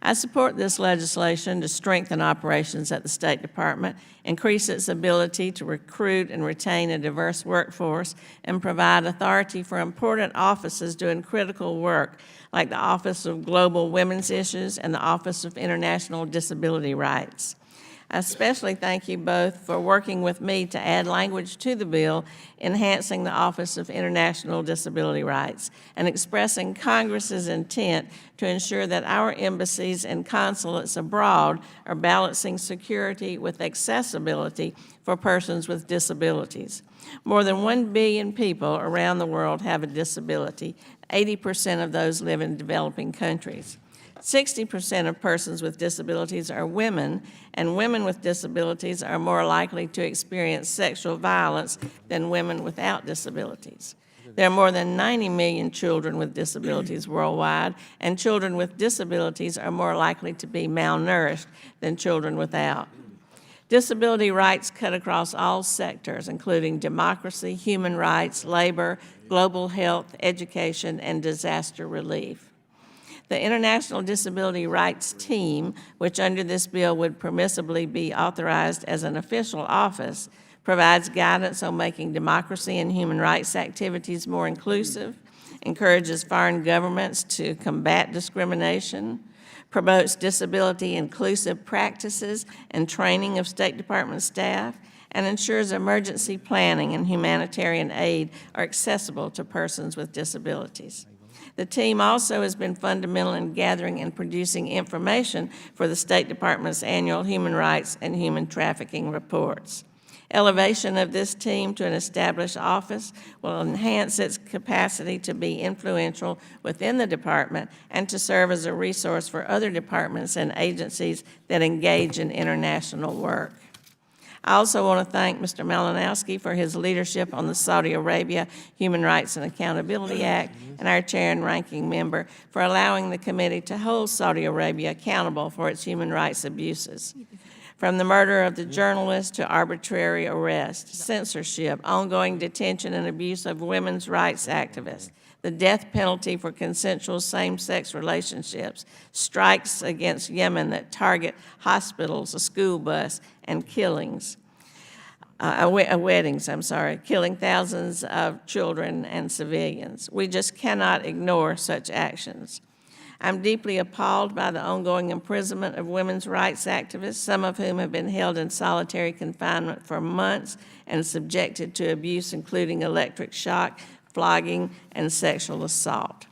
I support this legislation to strengthen operations at the State Department, increase its ability to recruit and retain a diverse workforce, and provide authority for important offices doing critical work, like the Office of Global Women's Issues and the Office of International Disability Rights. I especially thank you both for working with me to add language to the bill, enhancing the Office of International Disability Rights, and expressing Congress's intent to ensure that our embassies and consulates abroad are balancing security with accessibility for persons with disabilities. More than 1 billion people around the world have a disability. 80% of those live in developing countries. 60% of persons with disabilities are women, and women with disabilities are more likely to experience sexual violence than women without disabilities. There are more than 90 million children with disabilities worldwide, and children with disabilities are more likely to be malnourished than children without. Disability rights cut across all sectors, including democracy, human rights, labor, global health, education, and disaster relief. The International Disability Rights Team, which under this bill would permissibly be authorized as an official office, provides guidance on making democracy and human rights activities more inclusive, encourages foreign governments to combat discrimination, promotes disability-inclusive practices and training of State Department staff, and ensures emergency planning and humanitarian aid are accessible to persons with disabilities. The team also has been fundamental in gathering and producing information for the State Department's annual human rights and human trafficking reports. Elevation of this team to an established office will enhance its capacity to be influential within the department and to serve as a resource for other departments and agencies that engage in international work. I also want to thank Mr. Malinowski for his leadership on the Saudi Arabia Human Rights and Accountability Act, and our chair and ranking member for allowing the committee to hold Saudi Arabia accountable for its human rights abuses. From the murder of the journalist to arbitrary arrest, censorship, ongoing detention and abuse of women's rights activists, the death penalty for consensual same-sex relationships, strikes against Yemen that target hospitals, a school bus, and killings, killing thousands of children and civilians. We just cannot ignore such actions. I'm deeply appalled by the ongoing imprisonment of women's rights activists, some of whom have been held in solitary confinement for months and subjected to abuse, including electric shock, flogging, and sexual assault.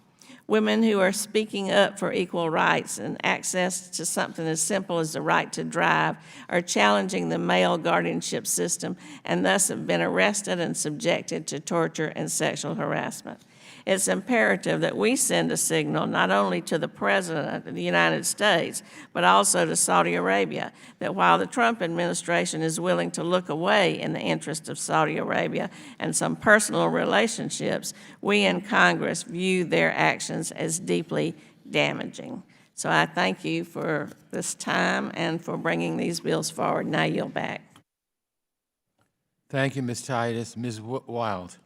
Women who are speaking up for equal rights and access to something as simple as the right to drive are challenging the male guardianship system and thus have been arrested and subjected to torture and sexual harassment. It's imperative that we send a signal not only to the President of the United States, but also to Saudi Arabia, that while the Trump administration is willing to look away in the interest of Saudi Arabia and some personal relationships, we in Congress view their actions as deeply damaging. So I thank you for this time and for bringing these bills forward. Now I yield back. Thank you, Ms. Titus. Ms. Wild.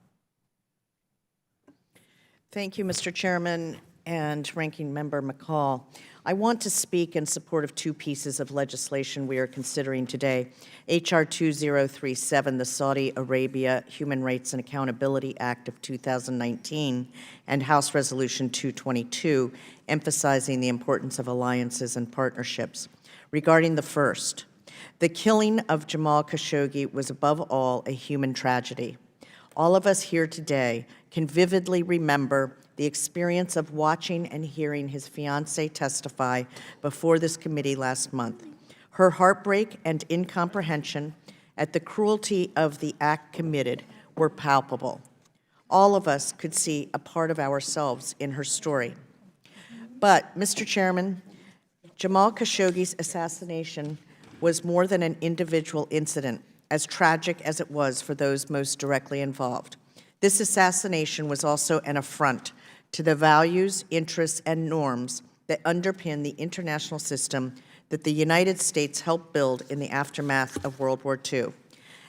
Thank you, Mr. Chairman and Ranking Member McCall. I want to speak in support of two pieces of legislation we are considering today. H.R. 2037, the Saudi Arabia Human Rights and Accountability Act of 2019, and House Resolution 222, emphasizing the importance of alliances and partnerships. Regarding the first, the killing of Jamal Khashoggi was above all a human tragedy. All of us here today can vividly remember the experience of watching and hearing his fiancée testify before this committee last month. Her heartbreak and incomprehension at the cruelty of the act committed were palpable. All of us could see a part of ourselves in her story. But, Mr. Chairman, Jamal Khashoggi's assassination was more than an individual incident, as tragic as it was for those most directly involved. This assassination was also an affront to the values, interests, and norms that underpin the international system that the United States helped build in the aftermath of World War II.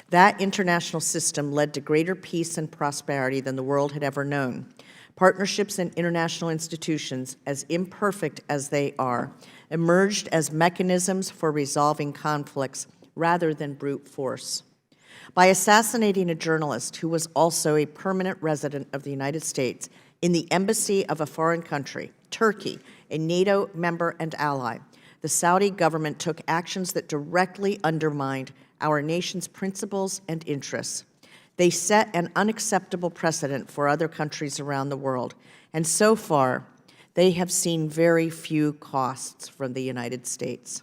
That international system led to greater peace and prosperity than the world had ever known. Partnerships and international institutions, as imperfect as they are, emerged as mechanisms for resolving conflicts rather than brute force. By assassinating a journalist who was also a permanent resident of the United States in the embassy of a foreign country, Turkey, a NATO member and ally, the Saudi government took actions that directly undermined our nation's principles and interests. They set an unacceptable precedent for other countries around the world, and so far, they have seen very few costs from the United States.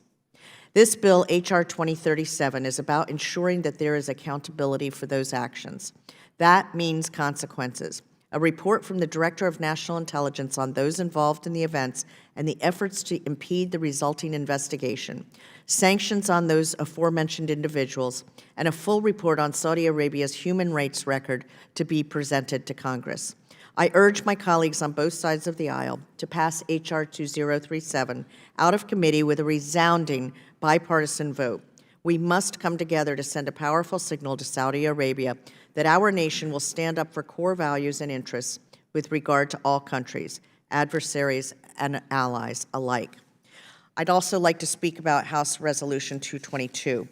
This bill, H.R. 2037, is about ensuring that there is accountability for those actions. That means consequences. a report from the Director of National Intelligence on those involved in the events and the efforts to impede the resulting investigation, sanctions on those aforementioned individuals, and a full report on Saudi Arabia's human rights record to be presented to Congress. I urge my colleagues on both sides of the aisle to pass H.R. 2037 out of committee with a resounding bipartisan vote. We must come together to send a powerful signal to Saudi Arabia that our nation will stand up for core values and interests with regard to all countries, adversaries and allies alike. I'd also like to speak about House Resolution 222.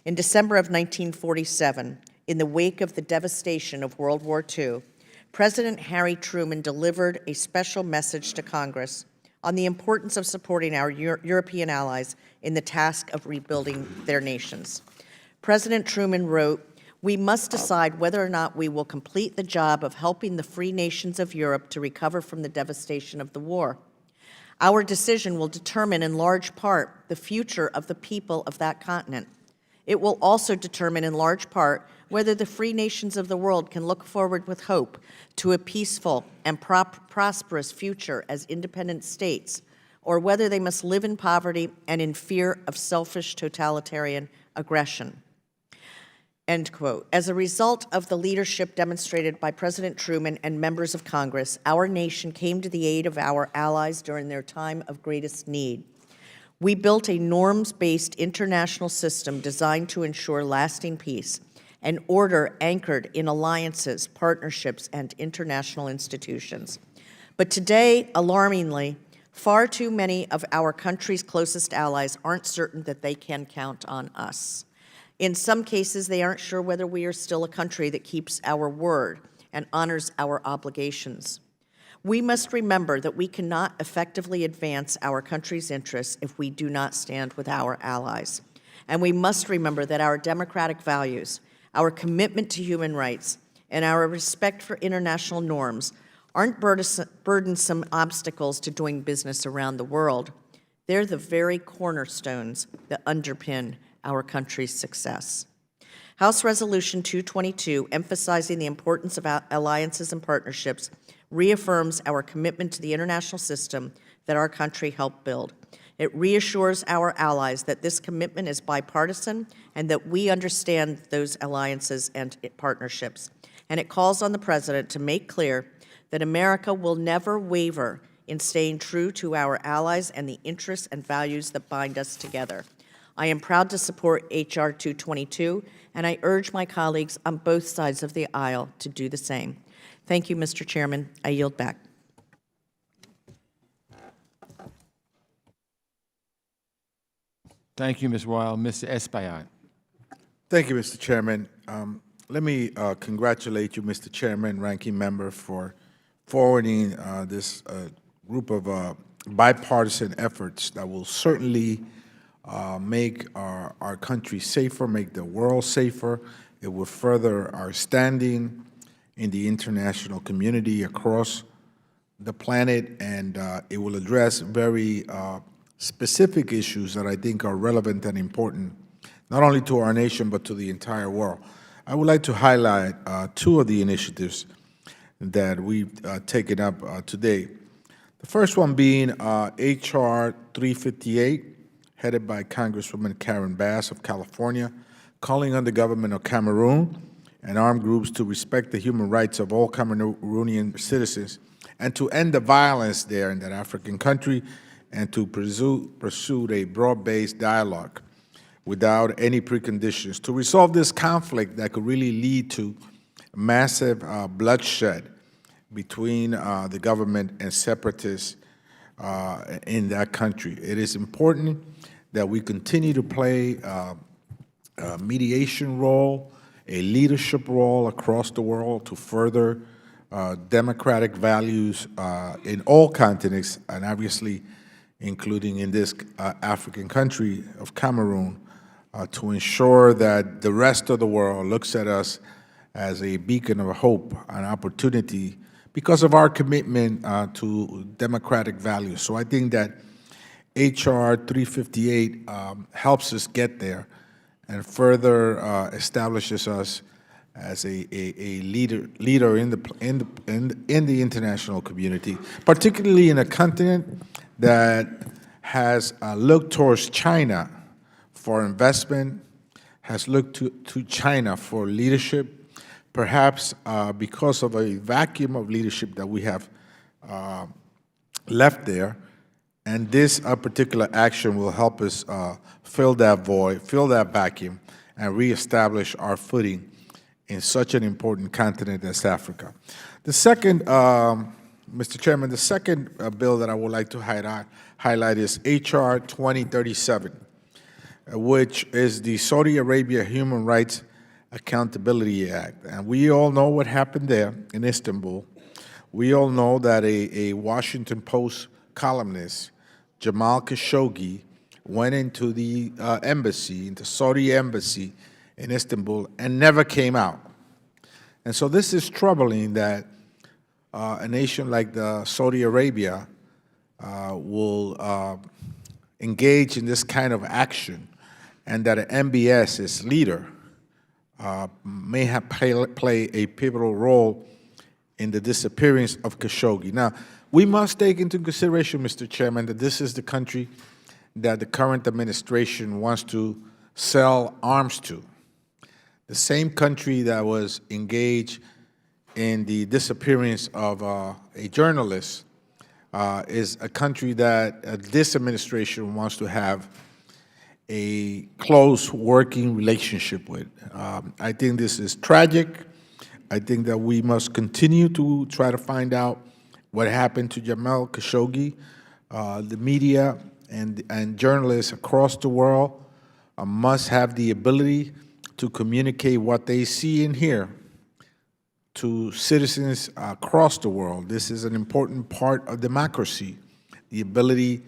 In December of 1947, in the wake of the devastation of World War II, President Harry Truman delivered a special message to Congress on the importance of supporting our European allies in the task of rebuilding their nations. President Truman wrote, "We must decide whether or not we will complete the job of helping the free nations of Europe to recover from the devastation of the war. Our decision will determine in large part the future of the people of that continent. It will also determine in large part whether the free nations of the world can look forward with hope to a peaceful and prosperous future as independent states, or whether they must live in poverty and in fear of selfish totalitarian aggression." End quote. As a result of the leadership demonstrated by President Truman and members of Congress, our nation came to the aid of our allies during their time of greatest need. We built a norms-based international system designed to ensure lasting peace, an order anchored in alliances, partnerships, and international institutions. But today, alarmingly, far too many of our country's closest allies aren't certain that they can count on us. In some cases, they aren't sure whether we are still a country that keeps our word and honors our obligations. We must remember that we cannot effectively advance our country's interests if we do not stand with our allies. And we must remember that our democratic values, our commitment to human rights, and our respect for international norms aren't burdensome obstacles to doing business around the world. They're the very cornerstones that underpin our country's success. House Resolution 222, emphasizing the importance of alliances and partnerships, reaffirms our commitment to the international system that our country helped build. It reassures our allies that this commitment is bipartisan and that we understand those alliances and partnerships. And it calls on the President to make clear that America will never waver in staying true to our allies and the interests and values that bind us together. I am proud to support H.R. 222, and I urge my colleagues on both sides of the aisle to do the same. Thank you, Mr. Chairman. I yield back. Thank you, Ms. Weil. Mr. Espaillat. Thank you, Mr. Chairman. Let me congratulate you, Mr. Chairman, Ranking Member, for forwarding this group of bipartisan efforts that will certainly make our country safer, make the world safer. It will further our standing in the international community across the planet, and it will address very specific issues that I think are relevant and important, not only to our nation, but to the entire world. I would like to highlight two of the initiatives that we've taken up today. The first one being H.R. 358, headed by Congresswoman Karen Bass of California, calling on the Government of Cameroon and armed groups to respect the human rights of all Cameroonian citizens and to end the violence there in that African country and to pursue a broad-based dialogue without any preconditions to resolve this conflict that could really lead to massive bloodshed between the government and separatists in that country. It is important that we continue to play a mediation role, a leadership role across the world to further democratic values in all continents, and obviously including in this African country of Cameroon, to ensure that the rest of the world looks at us as a beacon of hope and opportunity because of our commitment to democratic values. So I think that H.R. 358 helps us get there and further establishes us as a leader in the international community, particularly in a continent that has looked towards China for investment, has looked to China for leadership, perhaps because of a vacuum of leadership that we have left there. And this particular action will help us fill that void, fill that vacuum, and reestablish our footing in such an important continent as Africa. The second, Mr. Chairman, the second bill that I would like to highlight is H.R. 2037, which is the Saudi Arabia Human Rights Accountability Act. And we all know what happened there in Istanbul. We all know that a Washington Post columnist, Jamal Khashoggi, went into the embassy, into Saudi embassy in Istanbul, and never came out. And so this is troubling that a nation like Saudi Arabia will engage in this kind of action, and that an MBS, its leader, may have play a pivotal role in the disappearance of Khashoggi. Now, we must take into consideration, Mr. Chairman, that this is the country that the current administration wants to sell arms to. The same country that was engaged in the disappearance of a journalist is a country that this administration wants to have a close working relationship with. I think this is tragic. I think that we must continue to try to find out what happened to Jamal Khashoggi. The media and journalists across the world must have the ability to communicate what they see and hear to citizens across the world. This is an important part of democracy, the ability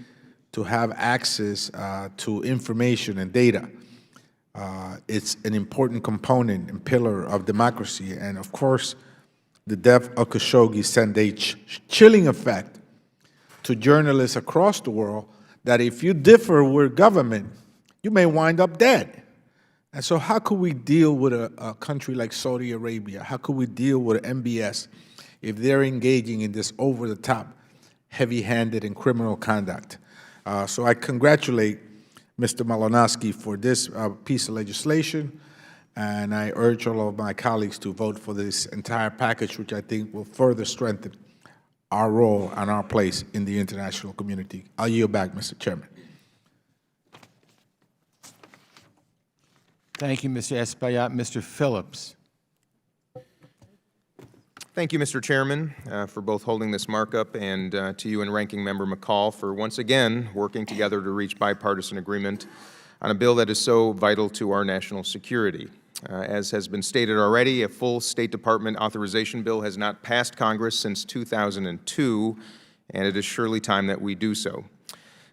to have access to information and data. It's an important component and pillar of democracy. And of course, the death of Khashoggi sent a chilling effect to journalists across the world that if you differ with government, you may wind up dead. And so how could we deal with a country like Saudi Arabia? How could we deal with MBS if they're engaging in this over-the-top, heavy-handed and criminal conduct? So I congratulate Mr. Malinowski for this piece of legislation, and I urge all of my colleagues to vote for this entire package, which I think will further strengthen our role and our place in the international community. I'll yield back, Mr. Chairman. Thank you, Mr. Espaillat. Mr. Phillips. Thank you, Mr. Chairman, for both holding this markup, and to you and Ranking Member McCall for once again working together to reach bipartisan agreement on a bill that is so vital to our national security. As has been stated already, a full State Department authorization bill has not passed Congress since 2002, and it is surely time that we do so.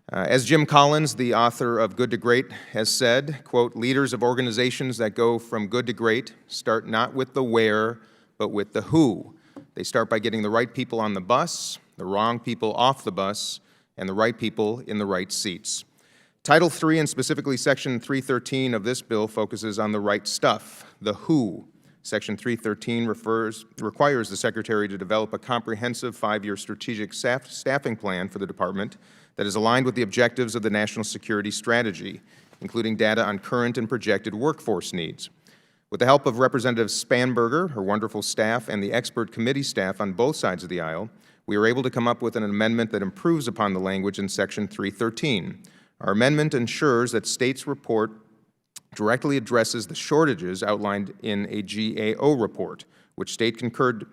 As Jim Collins, the author of Good to Great, has said, quote, "Leaders of organizations that go from good to great start not with the where, but with the who. They start by getting the right people on the bus, the wrong people off the bus, and the right people in the right seats." Title III, and specifically Section 313 of this bill, focuses on the right stuff, the who. Section 313 requires the Secretary to develop a comprehensive 5-year strategic staffing plan for the Department that is aligned with the objectives of the national security strategy, including data on current and projected workforce needs. With the help of Representative Spanberger, her wonderful staff, and the expert committee staff on both sides of the aisle, we were able to come up with an amendment that improves upon the language in Section 313. Our amendment ensures that States' report directly addresses the shortages outlined in a GAO report, which State concurred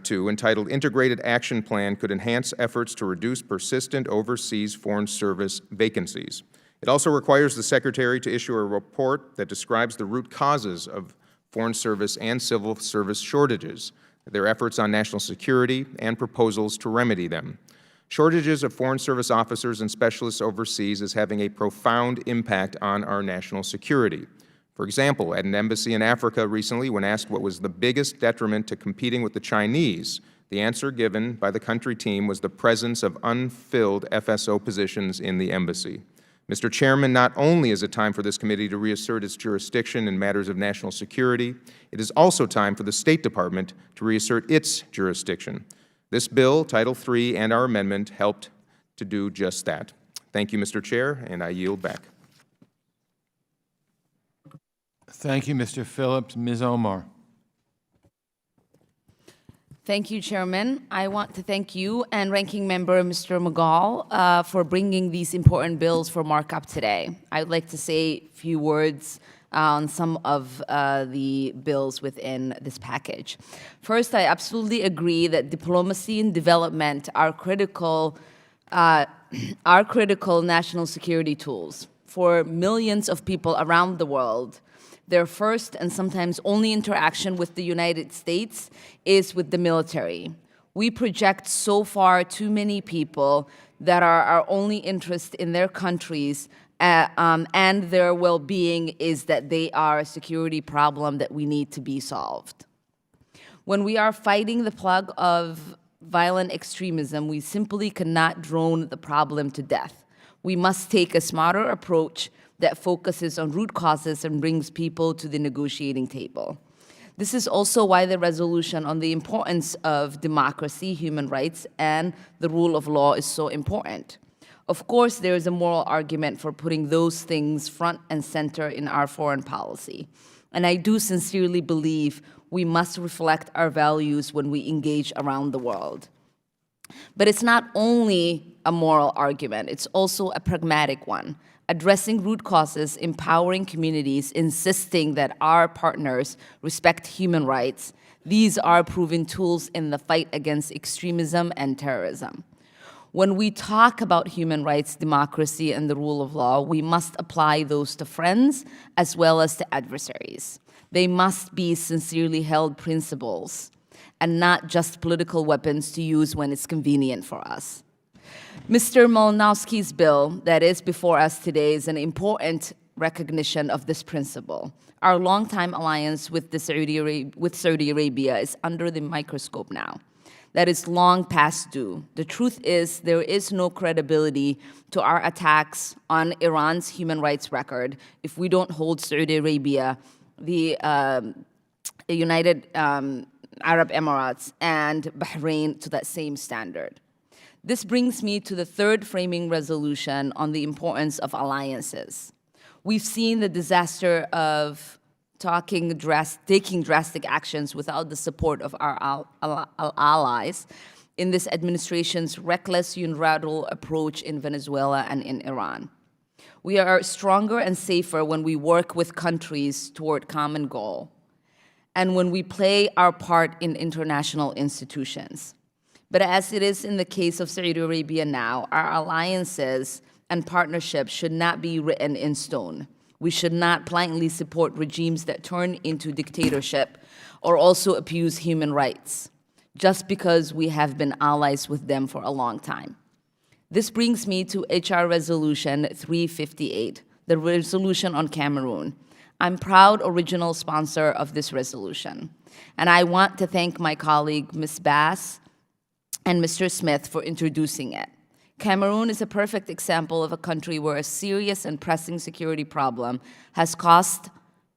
to, entitled Integrated Action Plan Could Enhance Efforts to Reduce Persistent Overseas Foreign Service Vacancies. It also requires the Secretary to issue a report that describes the root causes of foreign service and civil service shortages, their efforts on national security, and proposals to remedy them. Shortages of foreign service officers and specialists overseas is having a profound impact on our national security. For example, at an embassy in Africa recently, when asked what was the biggest detriment to competing with the Chinese, the answer given by the country team was the presence of unfilled FSO positions in the embassy. Mr. Chairman, not only is it time for this committee to reassert its jurisdiction in matters of national security, it is also time for the State Department to reassert its jurisdiction. This bill, Title III, and our amendment helped to do just that. Thank you, Mr. Chair, and I yield back. Thank you, Mr. Phillips. Ms. Omar. Thank you, Chairman. I want to thank you and Ranking Member Mr. McCall for bringing these important bills for markup today. I would like to say a few words on some of the bills within this package. First, I absolutely agree that diplomacy and development are critical national security tools. For millions of people around the world, their first and sometimes only interaction with the United States is with the military. We project so far too many people that our only interest in their countries and their well-being is that they are a security problem that we need to be solved. When we are fighting the plague of violent extremism, we simply cannot drone the problem to death. We must take a smarter approach that focuses on root causes and brings people to the negotiating table. This is also why the resolution on the importance of democracy, human rights, and the rule of law is so important. Of course, there is a moral argument for putting those things front and center in our foreign policy. And I do sincerely believe we must reflect our values when we engage around the world. But it's not only a moral argument, it's also a pragmatic one. Addressing root causes, empowering communities, insisting that our partners respect human rights, these are proven tools in the fight against extremism and terrorism. When we talk about human rights, democracy, and the rule of law, we must apply those to friends as well as to adversaries. They must be sincerely held principles and not just political weapons to use when it's convenient for us. Mr. Malinowski's bill that is before us today is an important recognition of this principle. Our longtime alliance with Saudi Arabia is under the microscope now. That is long past due. The truth is there is no credibility to our attacks on Iran's human rights record if we don't hold Saudi Arabia, the United Arab Emirates, and Bahrain to that same standard. This brings me to the third framing resolution on the importance of alliances. We've seen the disaster of taking drastic actions without the support of our allies in this administration's reckless unilateral approach in Venezuela and in Iran. We are stronger and safer when we work with countries toward common goal and when we play our part in international institutions. But as it is in the case of Saudi Arabia now, our alliances and partnerships should not be written in stone. We should not blindly support regimes that turn into dictatorship or also abuse human rights, just because we have been allies with them for a long time. This brings me to HR Resolution 358, the resolution on Cameroon. I'm proud original sponsor of this resolution, and I want to thank my colleague, Ms. Bass, and Mr. Smith for introducing it. Cameroon is a perfect example of a country where a serious and pressing security problem has caused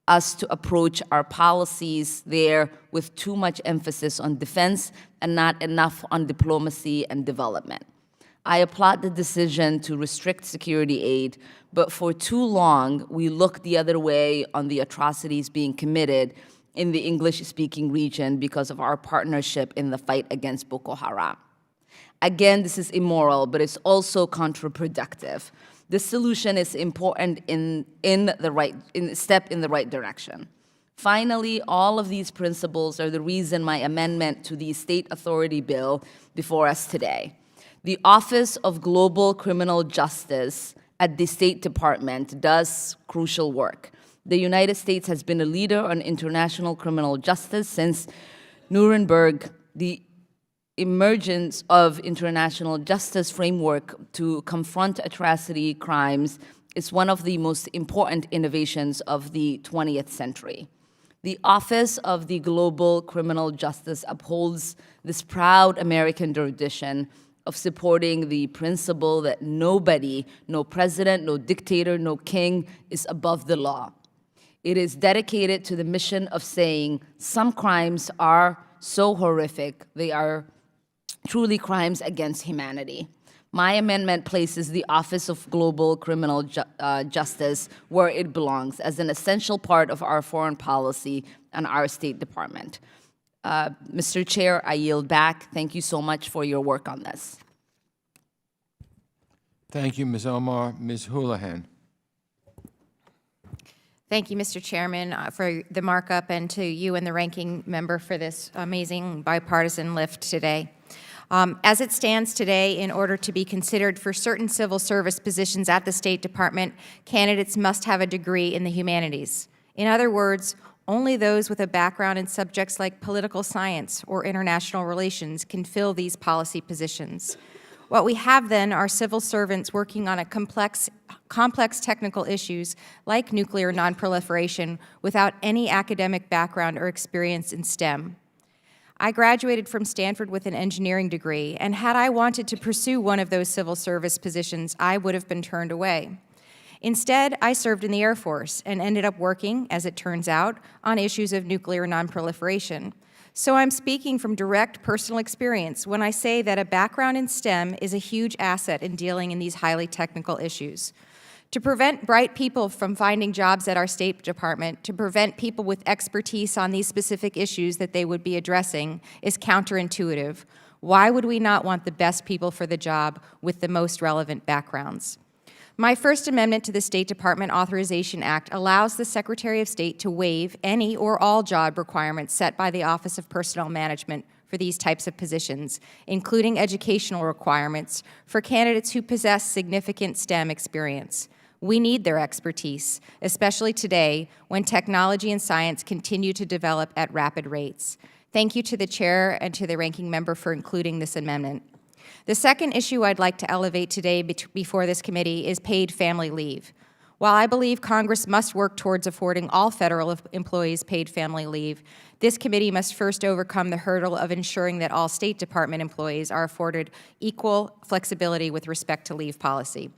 us to approach our policies there with too much emphasis on defense and not enough on diplomacy and development. I applaud the decision to restrict security aid, but for too long, we looked the other way on the atrocities being committed in the English-speaking region because of our partnership in the fight against Boko Haram. Again, this is immoral, but it's also counterproductive. This solution is important in step in the right direction. Finally, all of these principles are the reason my amendment to the State Authority Bill before us today. The Office of Global Criminal Justice at the State Department does crucial work. The United States has been a leader on international criminal justice since Nuremberg. The emergence of international justice framework to confront atrocity crimes is one of the most important innovations of the 20th century. The Office of the Global Criminal Justice upholds this proud American tradition of supporting the principle that nobody, no president, no dictator, no king, is above the law. It is dedicated to the mission of saying some crimes are so horrific, they are truly crimes against humanity. My amendment places the Office of Global Criminal Justice where it belongs, as an essential part of our foreign policy and our State Department. Mr. Chair, I yield back. Thank you so much for your work on this. Thank you, Ms. Omar. Ms. Houlihan. Thank you, Mr. Chairman, for the markup, and to you and the ranking member for this amazing bipartisan lift today. As it stands today, in order to be considered for certain civil service positions at the State Department, candidates must have a degree in the humanities. In other words, only those with a background in subjects like political science or international relations can fill these policy positions. What we have then are civil servants working on complex technical issues like nuclear nonproliferation without any academic background or experience in STEM. I graduated from Stanford with an engineering degree, and had I wanted to pursue one of those civil service positions, I would have been turned away. Instead, I served in the Air Force and ended up working, as it turns out, on issues of nuclear nonproliferation. So I'm speaking from direct personal experience when I say that a background in STEM is a huge asset in dealing in these highly technical issues. To prevent bright people from finding jobs at our State Department, to prevent people with expertise on these specific issues that they would be addressing, is counterintuitive. Why would we not want the best people for the job with the most relevant backgrounds? My first amendment to the State Department Authorization Act allows the Secretary of State to waive any or all job requirements set by the Office of Personnel Management for these types of positions, including educational requirements for candidates who possess significant STEM experience. We need their expertise, especially today when technology and science continue to develop at rapid rates. Thank you to the Chair and to the Ranking Member for including this amendment. The second issue I'd like to elevate today before this committee is paid family leave. While I believe Congress must work towards affording all federal employees paid family leave, this committee must first overcome the hurdle of ensuring that all State Department employees are afforded equal flexibility with respect to leave policy.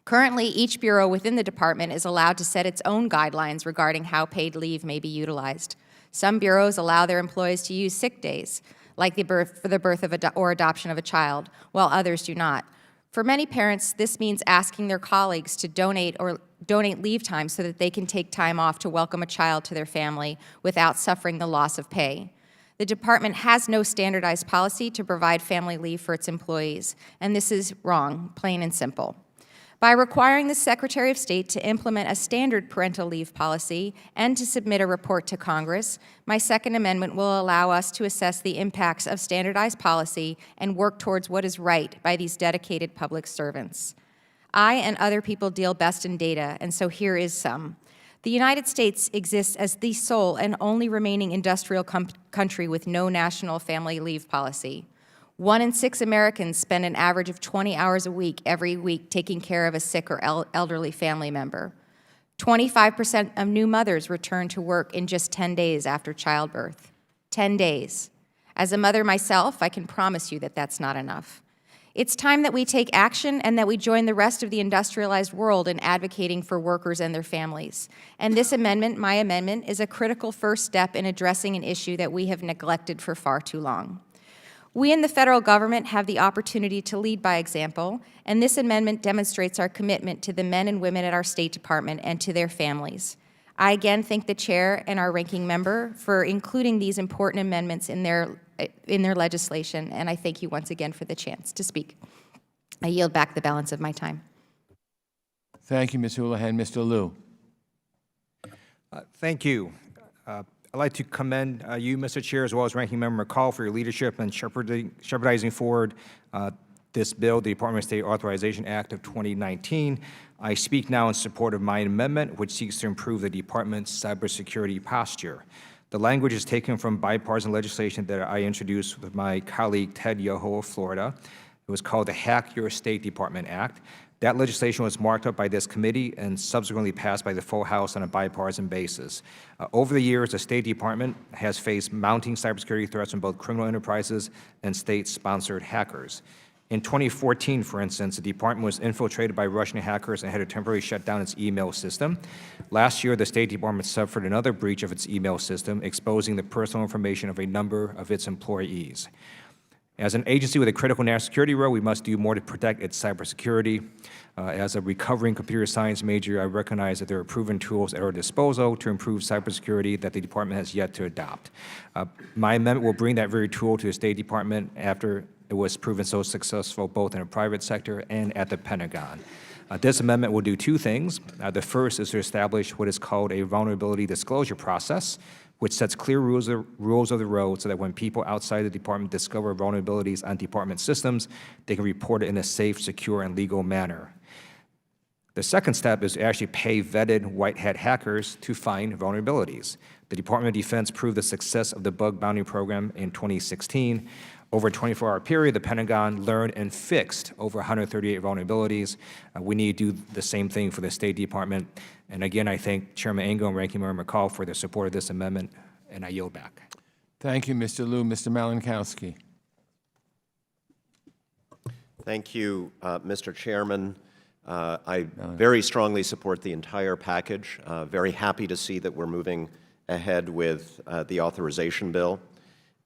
Currently, each bureau within the department is allowed to set its own guidelines regarding how paid leave may be utilized. Some bureaus allow their employees to use sick days, like for the birth of or adoption of a child, while others do not. For many parents, this means asking their colleagues to donate leave time so that they can take time off to welcome a child to their family without suffering the loss of pay. The department has no standardized policy to provide family leave for its employees, and this is wrong, plain and simple. By requiring the Secretary of State to implement a standard parental leave policy and to submit a report to Congress, my second amendment will allow us to assess the impacts of standardized policy and work towards what is right by these dedicated public servants. I and other people deal best in data, and so here is some. The United States exists as the sole and only remaining industrial country with no national family leave policy. 1 in 6 Americans spend an average of 20 hours a week every week taking care of a sick or elderly family member. 25% of new mothers return to work in just 10 days after childbirth. 10 days. As a mother myself, I can promise you that that's not enough. It's time that we take action and that we join the rest of the industrialized world in advocating for workers and their families. And this amendment, my amendment, is a critical first step in addressing an issue that we have neglected for far too long. We in the federal government have the opportunity to lead by example, and this amendment demonstrates our commitment to the men and women at our State Department and to their families. I again thank the Chair and our Ranking Member for including these important amendments in their legislation, and I thank you once again for the chance to speak. I yield back the balance of my time. Thank you, Ms. Houlihan. Mr. Liu. Thank you. I'd like to commend you, Mr. Chair, as well as Ranking Member McCall for your leadership in shepherdizing forward this bill, the Department of State Authorization Act of 2019. I speak now in support of my amendment, which seeks to improve the Department's cybersecurity posture. The language is taken from bipartisan legislation that I introduced with my colleague Ted Yoho of Florida. It was called the Hack Your State Department Act. That legislation was marked up by this committee and subsequently passed by the full House on a bipartisan basis. Over the years, the State Department has faced mounting cybersecurity threats from both criminal enterprises and state-sponsored hackers. In 2014, for instance, the department was infiltrated by Russian hackers and had to temporarily shut down its email system. Last year, the State Department suffered another breach of its email system, exposing the personal information of a number of its employees. As an agency with a critical national security role, we must do more to protect its cybersecurity. As a recovering computer science major, I recognize that there are proven tools at our disposal to improve cybersecurity that the department has yet to adopt. My amendment will bring that very tool to the State Department after it was proven so successful both in the private sector and at the Pentagon. This amendment will do two things. The first is to establish what is called a vulnerability disclosure process, which sets clear rules of the road so that when people outside the department discover vulnerabilities on department systems, they can report it in a safe, secure, and legal manner. The second step is to actually pay vetted white hat hackers to find vulnerabilities. The Department of Defense proved the success of the bug bounty program in 2016. Over a 24-hour period, the Pentagon learned and fixed over 138 vulnerabilities. We need to do the same thing for the State Department. And again, I thank Chairman Engel and Ranking Member McCall for their support of this amendment, and I yield back. Thank you, Mr. Liu. Mr. Malinkowski. Thank you, Mr. Chairman. I very strongly support the entire package. Very happy to see that we're moving ahead with the authorization bill.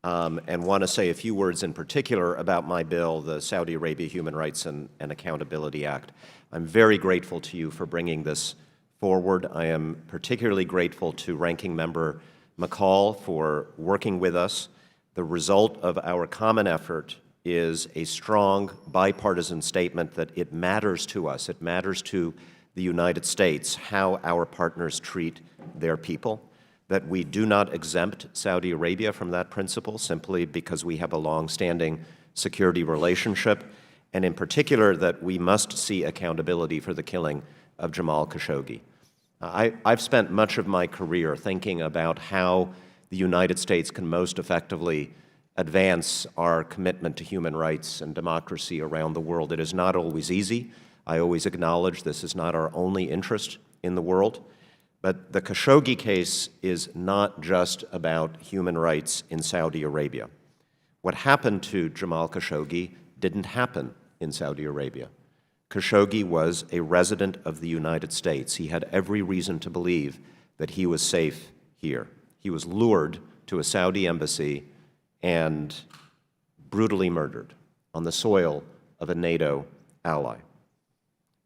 And want to say a few words in particular about my bill, the Saudi Arabia Human Rights and Accountability Act. I'm very grateful to you for bringing this forward. I am particularly grateful to Ranking Member McCall for working with us. The result of our common effort is a strong bipartisan statement that it matters to us, it matters to the United States how our partners treat their people, that we do not exempt Saudi Arabia from that principle simply because we have a long-standing security relationship, and in particular that we must see accountability for the killing of Jamal Khashoggi. I've spent much of my career thinking about how the United States can most effectively advance our commitment to human rights and democracy around the world. It is not always easy. I always acknowledge this is not our only interest in the world. But the Khashoggi case is not just about human rights in Saudi Arabia. What happened to Jamal Khashoggi didn't happen in Saudi Arabia. Khashoggi was a resident of the United States. He had every reason to believe that he was safe here. He was lured to a Saudi embassy and brutally murdered on the soil of a NATO ally.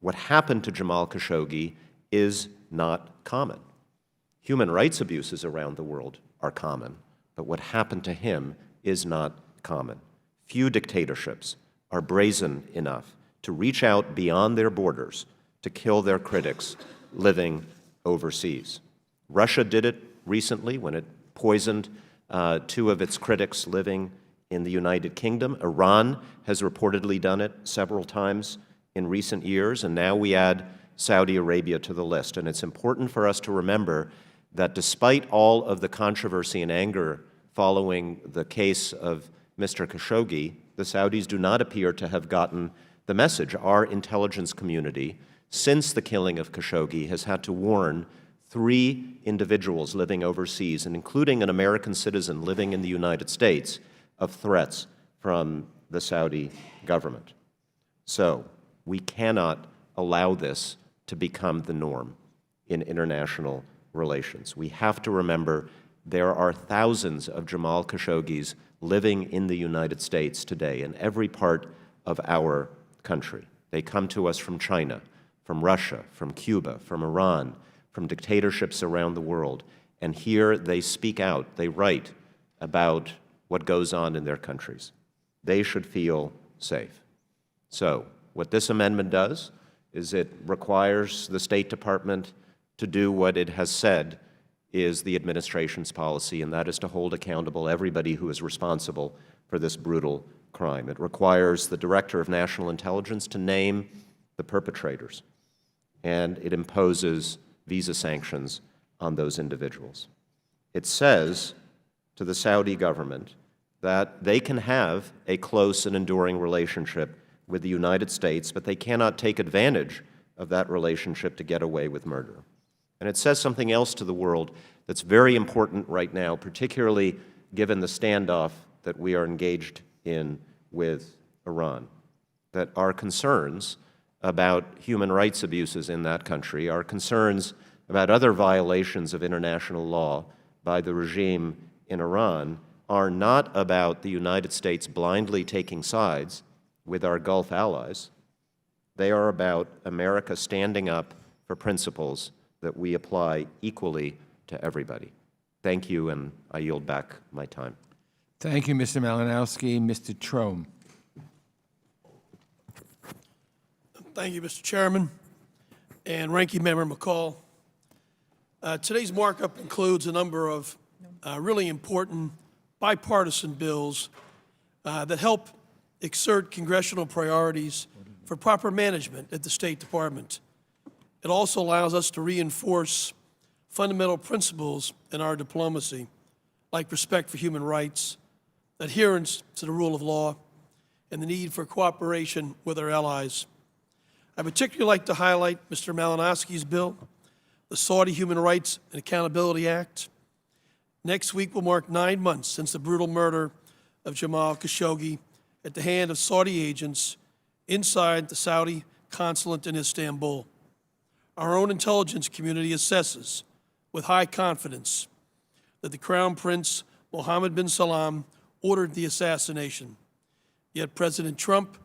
What happened to Jamal Khashoggi is not common. Human rights abuses around the world are common, but what happened to him is not common. Few dictatorships are brazen enough to reach out beyond their borders to kill their critics living overseas. Russia did it recently when it poisoned two of its critics living in the United Kingdom. Iran has reportedly done it several times in recent years, and now we add Saudi Arabia to the list. And it's important for us to remember that despite all of the controversy and anger following the case of Mr. Khashoggi, the Saudis do not appear to have gotten the message. Our intelligence community, since the killing of Khashoggi, has had to warn 3 individuals living overseas, and including an American citizen living in the United States, of threats from the Saudi government. So we cannot allow this to become the norm in international relations. We have to remember there are thousands of Jamal Khashoggis living in the United States today, in every part of our country. They come to us from China, from Russia, from Cuba, from Iran, from dictatorships around the world, and here they speak out, they write about what goes on in their countries. They should feel safe. So what this amendment does is it requires the State Department to do what it has said is the administration's policy, and that is to hold accountable everybody who is responsible for this brutal crime. It requires the Director of National Intelligence to name the perpetrators, and it imposes visa sanctions on those individuals. It says to the Saudi government that they can have a close and enduring relationship with the United States, but they cannot take advantage of that relationship to get away with murder. And it says something else to the world that's very important right now, particularly given the standoff that we are engaged in with Iran. that our concerns about human rights abuses in that country, our concerns about other violations of international law by the regime in Iran, are not about the United States blindly taking sides with our Gulf allies. They are about America standing up for principles that we apply equally to everybody. Thank you, and I yield back my time. Thank you, Mr. Malinowski. Mr. Trome. Thank you, Mr. Chairman and Ranking Member McCall. Today's markup includes a number of really important bipartisan bills that help exert congressional priorities for proper management at the State Department. It also allows us to reinforce fundamental principles in our diplomacy, like respect for human rights, adherence to the rule of law, and the need for cooperation with our allies. I particularly like to highlight Mr. Malinowski's bill, the Saudi Human Rights and Accountability Act. Next week will mark 9 months since the brutal murder of Jamal Khashoggi at the hand of Saudi agents inside the Saudi consulate in Istanbul. Our own intelligence community assesses with high confidence that the Crown Prince Mohammed bin Salman ordered the assassination. Yet President Trump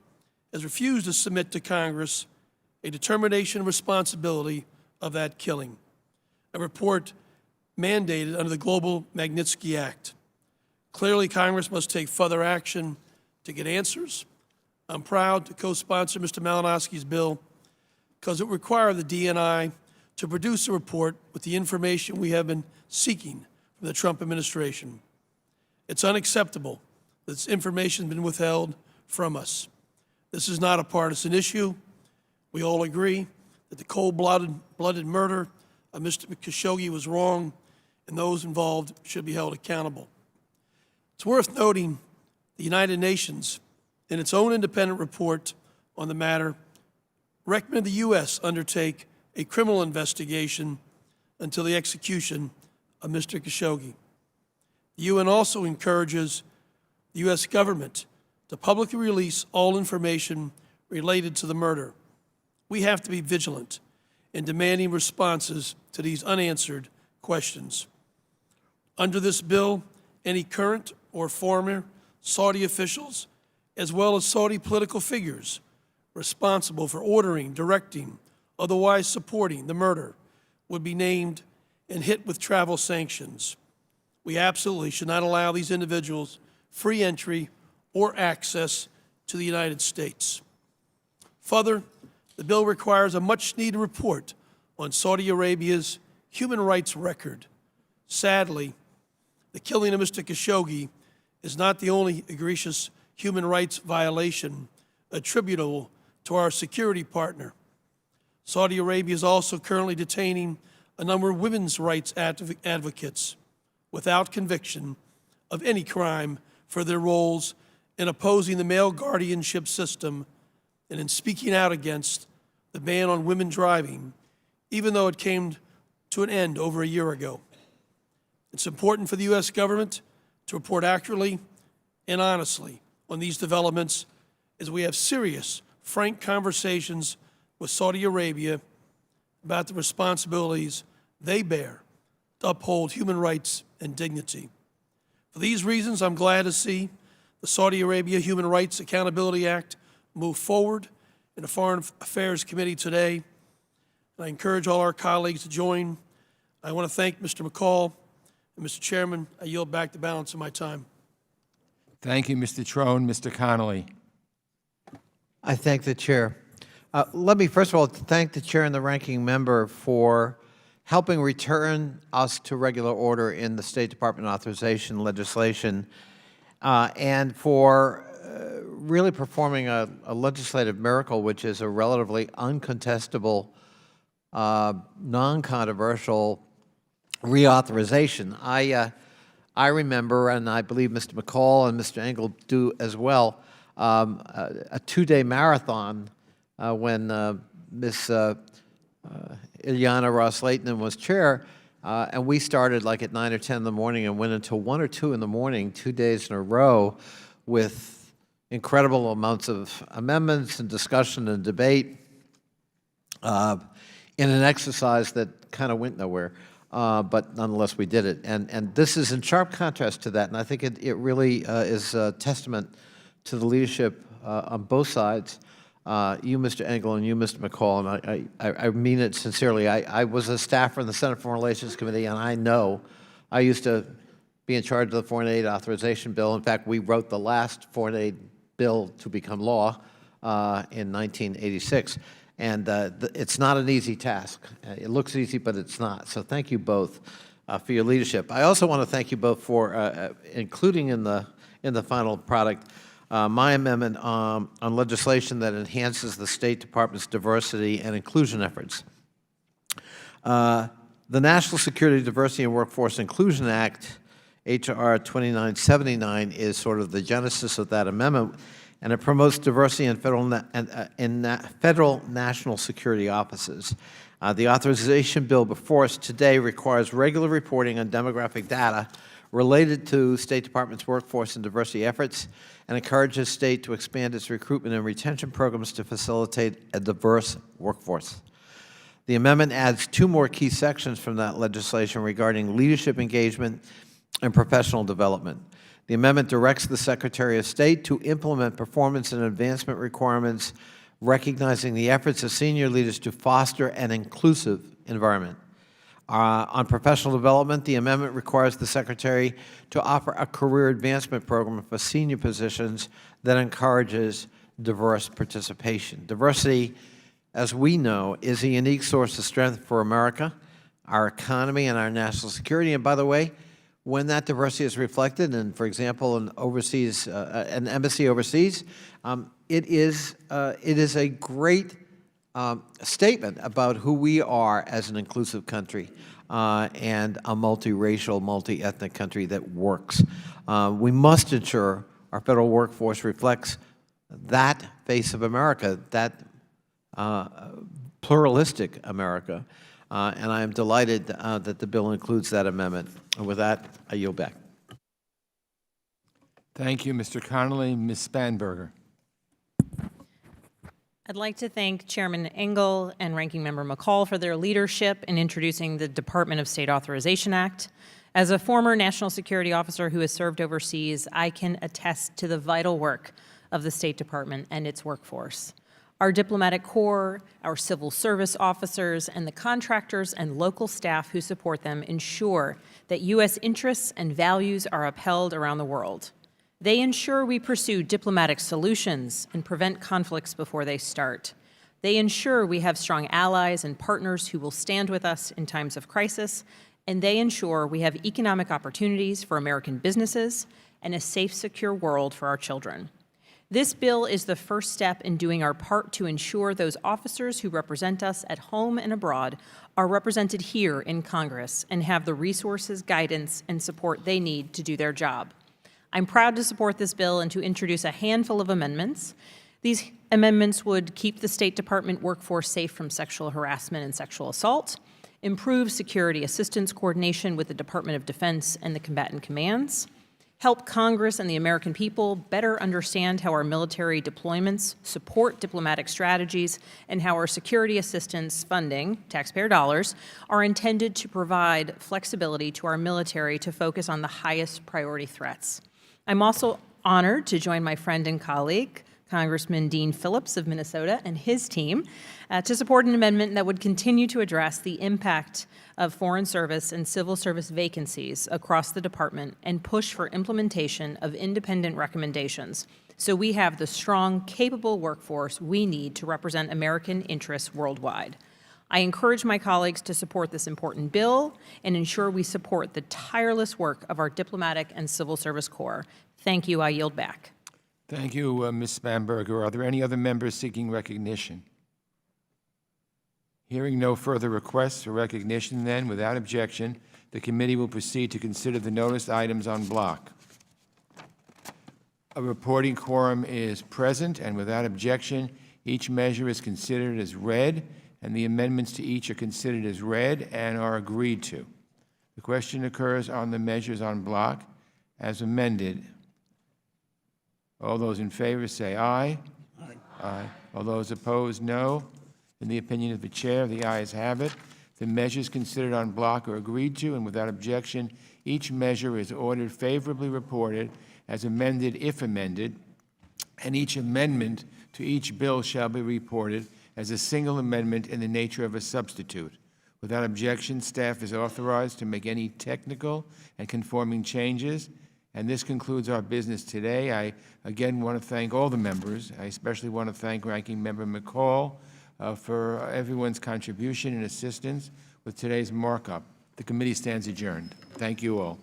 has refused to submit to Congress a determination of responsibility of that killing, a report mandated under the Global Magnitsky Act. Clearly, Congress must take further action to get answers. I'm proud to co-sponsor Mr. Malinowski's bill because it requires the DNI to produce a report with the information we have been seeking from the Trump administration. It's unacceptable that this information has been withheld from us. This is not a partisan issue. We all agree that the cold-blooded murder of Mr. Khashoggi was wrong, and those involved should be held accountable. It's worth noting the United Nations, in its own independent report on the matter, recommended the U.S. undertake a criminal investigation until the execution of Mr. Khashoggi. The UN also encourages the U.S. government to publicly release all information related to the murder. We have to be vigilant in demanding responses to these unanswered questions. Under this bill, any current or former Saudi officials, as well as Saudi political figures responsible for ordering, directing, otherwise supporting the murder, would be named and hit with travel sanctions. We absolutely should not allow these individuals free entry or access to the United States. Further, the bill requires a much-needed report on Saudi Arabia's human rights record. Sadly, the killing of Mr. Khashoggi is not the only egregious human rights violation attributable to our security partner. Saudi Arabia is also currently detaining a number of women's rights advocates without conviction of any crime for their roles in opposing the male guardianship system and in speaking out against the ban on women driving, even though it came to an end over a year ago. It's important for the U.S. government to report accurately and honestly on these developments as we have serious, frank conversations with Saudi Arabia about the responsibilities they bear to uphold human rights and dignity. For these reasons, I'm glad to see the Saudi Arabia Human Rights Accountability Act move forward in the Foreign Affairs Committee today. And I encourage all our colleagues to join. I want to thank Mr. McCall. And Mr. Chairman, I yield back the balance of my time. Thank you, Mr. Trone. Mr. Connolly. I thank the Chair. Let me first of all thank the Chair and the Ranking Member for helping return us to regular order in the State Department authorization legislation and for really performing a legislative miracle, which is a relatively uncontestable, non-controversial reauthorization. I remember, and I believe Mr. McCall and Mr. Engel do as well, a two-day marathon when Ms. Ilyana Ross-Leighton was chair, and we started like at 9 or 10 in the morning and went until 1 or 2 in the morning, 2 days in a row, with incredible amounts of amendments and discussion and debate in an exercise that kind of went nowhere. But nonetheless, we did it. And this is in sharp contrast to that, and I think it really is a testament to the leadership on both sides, you, Mr. Engel, and you, Mr. McCall, and I mean it sincerely. I was a staffer in the Senate Foreign Relations Committee, and I know I used to be in charge of the Foreign Aid Authorization Bill. In fact, we wrote the last Foreign Aid Bill to become law in 1986. And it's not an easy task. It looks easy, but it's not. So thank you both for your leadership. I also want to thank you both for including in the final product my amendment on legislation that enhances the State Department's diversity and inclusion efforts. The National Security Diversity and Workforce Inclusion Act, H.R. 2979, is sort of the genesis of that amendment, and it promotes diversity in federal national security offices. The authorization bill before us today requires regular reporting on demographic data related to State Department's workforce and diversity efforts, and encourages state to expand its recruitment and retention programs to facilitate a diverse workforce. The amendment adds 2 more key sections from that legislation regarding leadership engagement and professional development. The amendment directs the Secretary of State to implement performance and advancement requirements, recognizing the efforts of senior leaders to foster an inclusive environment. On professional development, the amendment requires the Secretary to offer a career advancement program for senior positions that encourages diverse participation. Diversity, as we know, is a unique source of strength for America, our economy, and our national security. And by the way, when that diversity is reflected in, for example, an embassy overseas, it is a great statement about who we are as an inclusive country and a multiracial, multi-ethnic country that works. We must ensure our federal workforce reflects that face of America, that pluralistic America. And I am delighted that the bill includes that amendment. And with that, I yield back. Thank you, Mr. Connolly. Ms. Spanberger. I'd like to thank Chairman Engel and Ranking Member McCall for their leadership in introducing the Department of State Authorization Act. As a former national security officer who has served overseas, I can attest to the vital work of the State Department and its workforce. Our diplomatic corps, our civil service officers, and the contractors and local staff who support them ensure that U.S. interests and values are upheld around the world. They ensure we pursue diplomatic solutions and prevent conflicts before they start. They ensure we have strong allies and partners who will stand with us in times of crisis, and they ensure we have economic opportunities for American businesses and a safe, secure world for our children. This bill is the first step in doing our part to ensure those officers who represent us at home and abroad are represented here in Congress and have the resources, guidance, and support they need to do their job. I'm proud to support this bill and to introduce a handful of amendments. These amendments would keep the State Department workforce safe from sexual harassment and sexual assault, improve security assistance coordination with the Department of Defense and the combatant commands, help Congress and the American people better understand how our military deployments support diplomatic strategies and how our security assistance funding, taxpayer dollars, are intended to provide flexibility to our military to focus on the highest priority threats. I'm also honored to join my friend and colleague, Congressman Dean Phillips of Minnesota, and his team to support an amendment that would continue to address the impact of foreign service and civil service vacancies across the department and push for implementation of independent recommendations so we have the strong, capable workforce we need to represent American interests worldwide. I encourage my colleagues to support this important bill and ensure we support the tireless work of our diplomatic and civil service corps. Thank you. I yield back. Thank you, Ms. Spanberger. Are there any other members seeking recognition? Hearing no further requests for recognition, then, without objection, the committee will proceed to consider the noticed items en bloc. A reporting quorum is present, and without objection, each measure is considered as read, and the amendments to each are considered as read and are agreed to. The question occurs on the measures en bloc as amended. All those in favor say aye. Aye. Aye. All those opposed, no. In the opinion of the chair, the ayes have it. The measures considered on block are agreed to, and without objection, each measure is ordered favorably reported as amended if amended, and each amendment to each bill shall be reported as a single amendment in the nature of a substitute. Without objection, staff is authorized to make any technical and conforming changes, and this concludes our business today. I again want to thank all the members. I especially want to thank Ranking Member McCall for everyone's contribution and assistance with today's markup. The committee stands adjourned. Thank you all.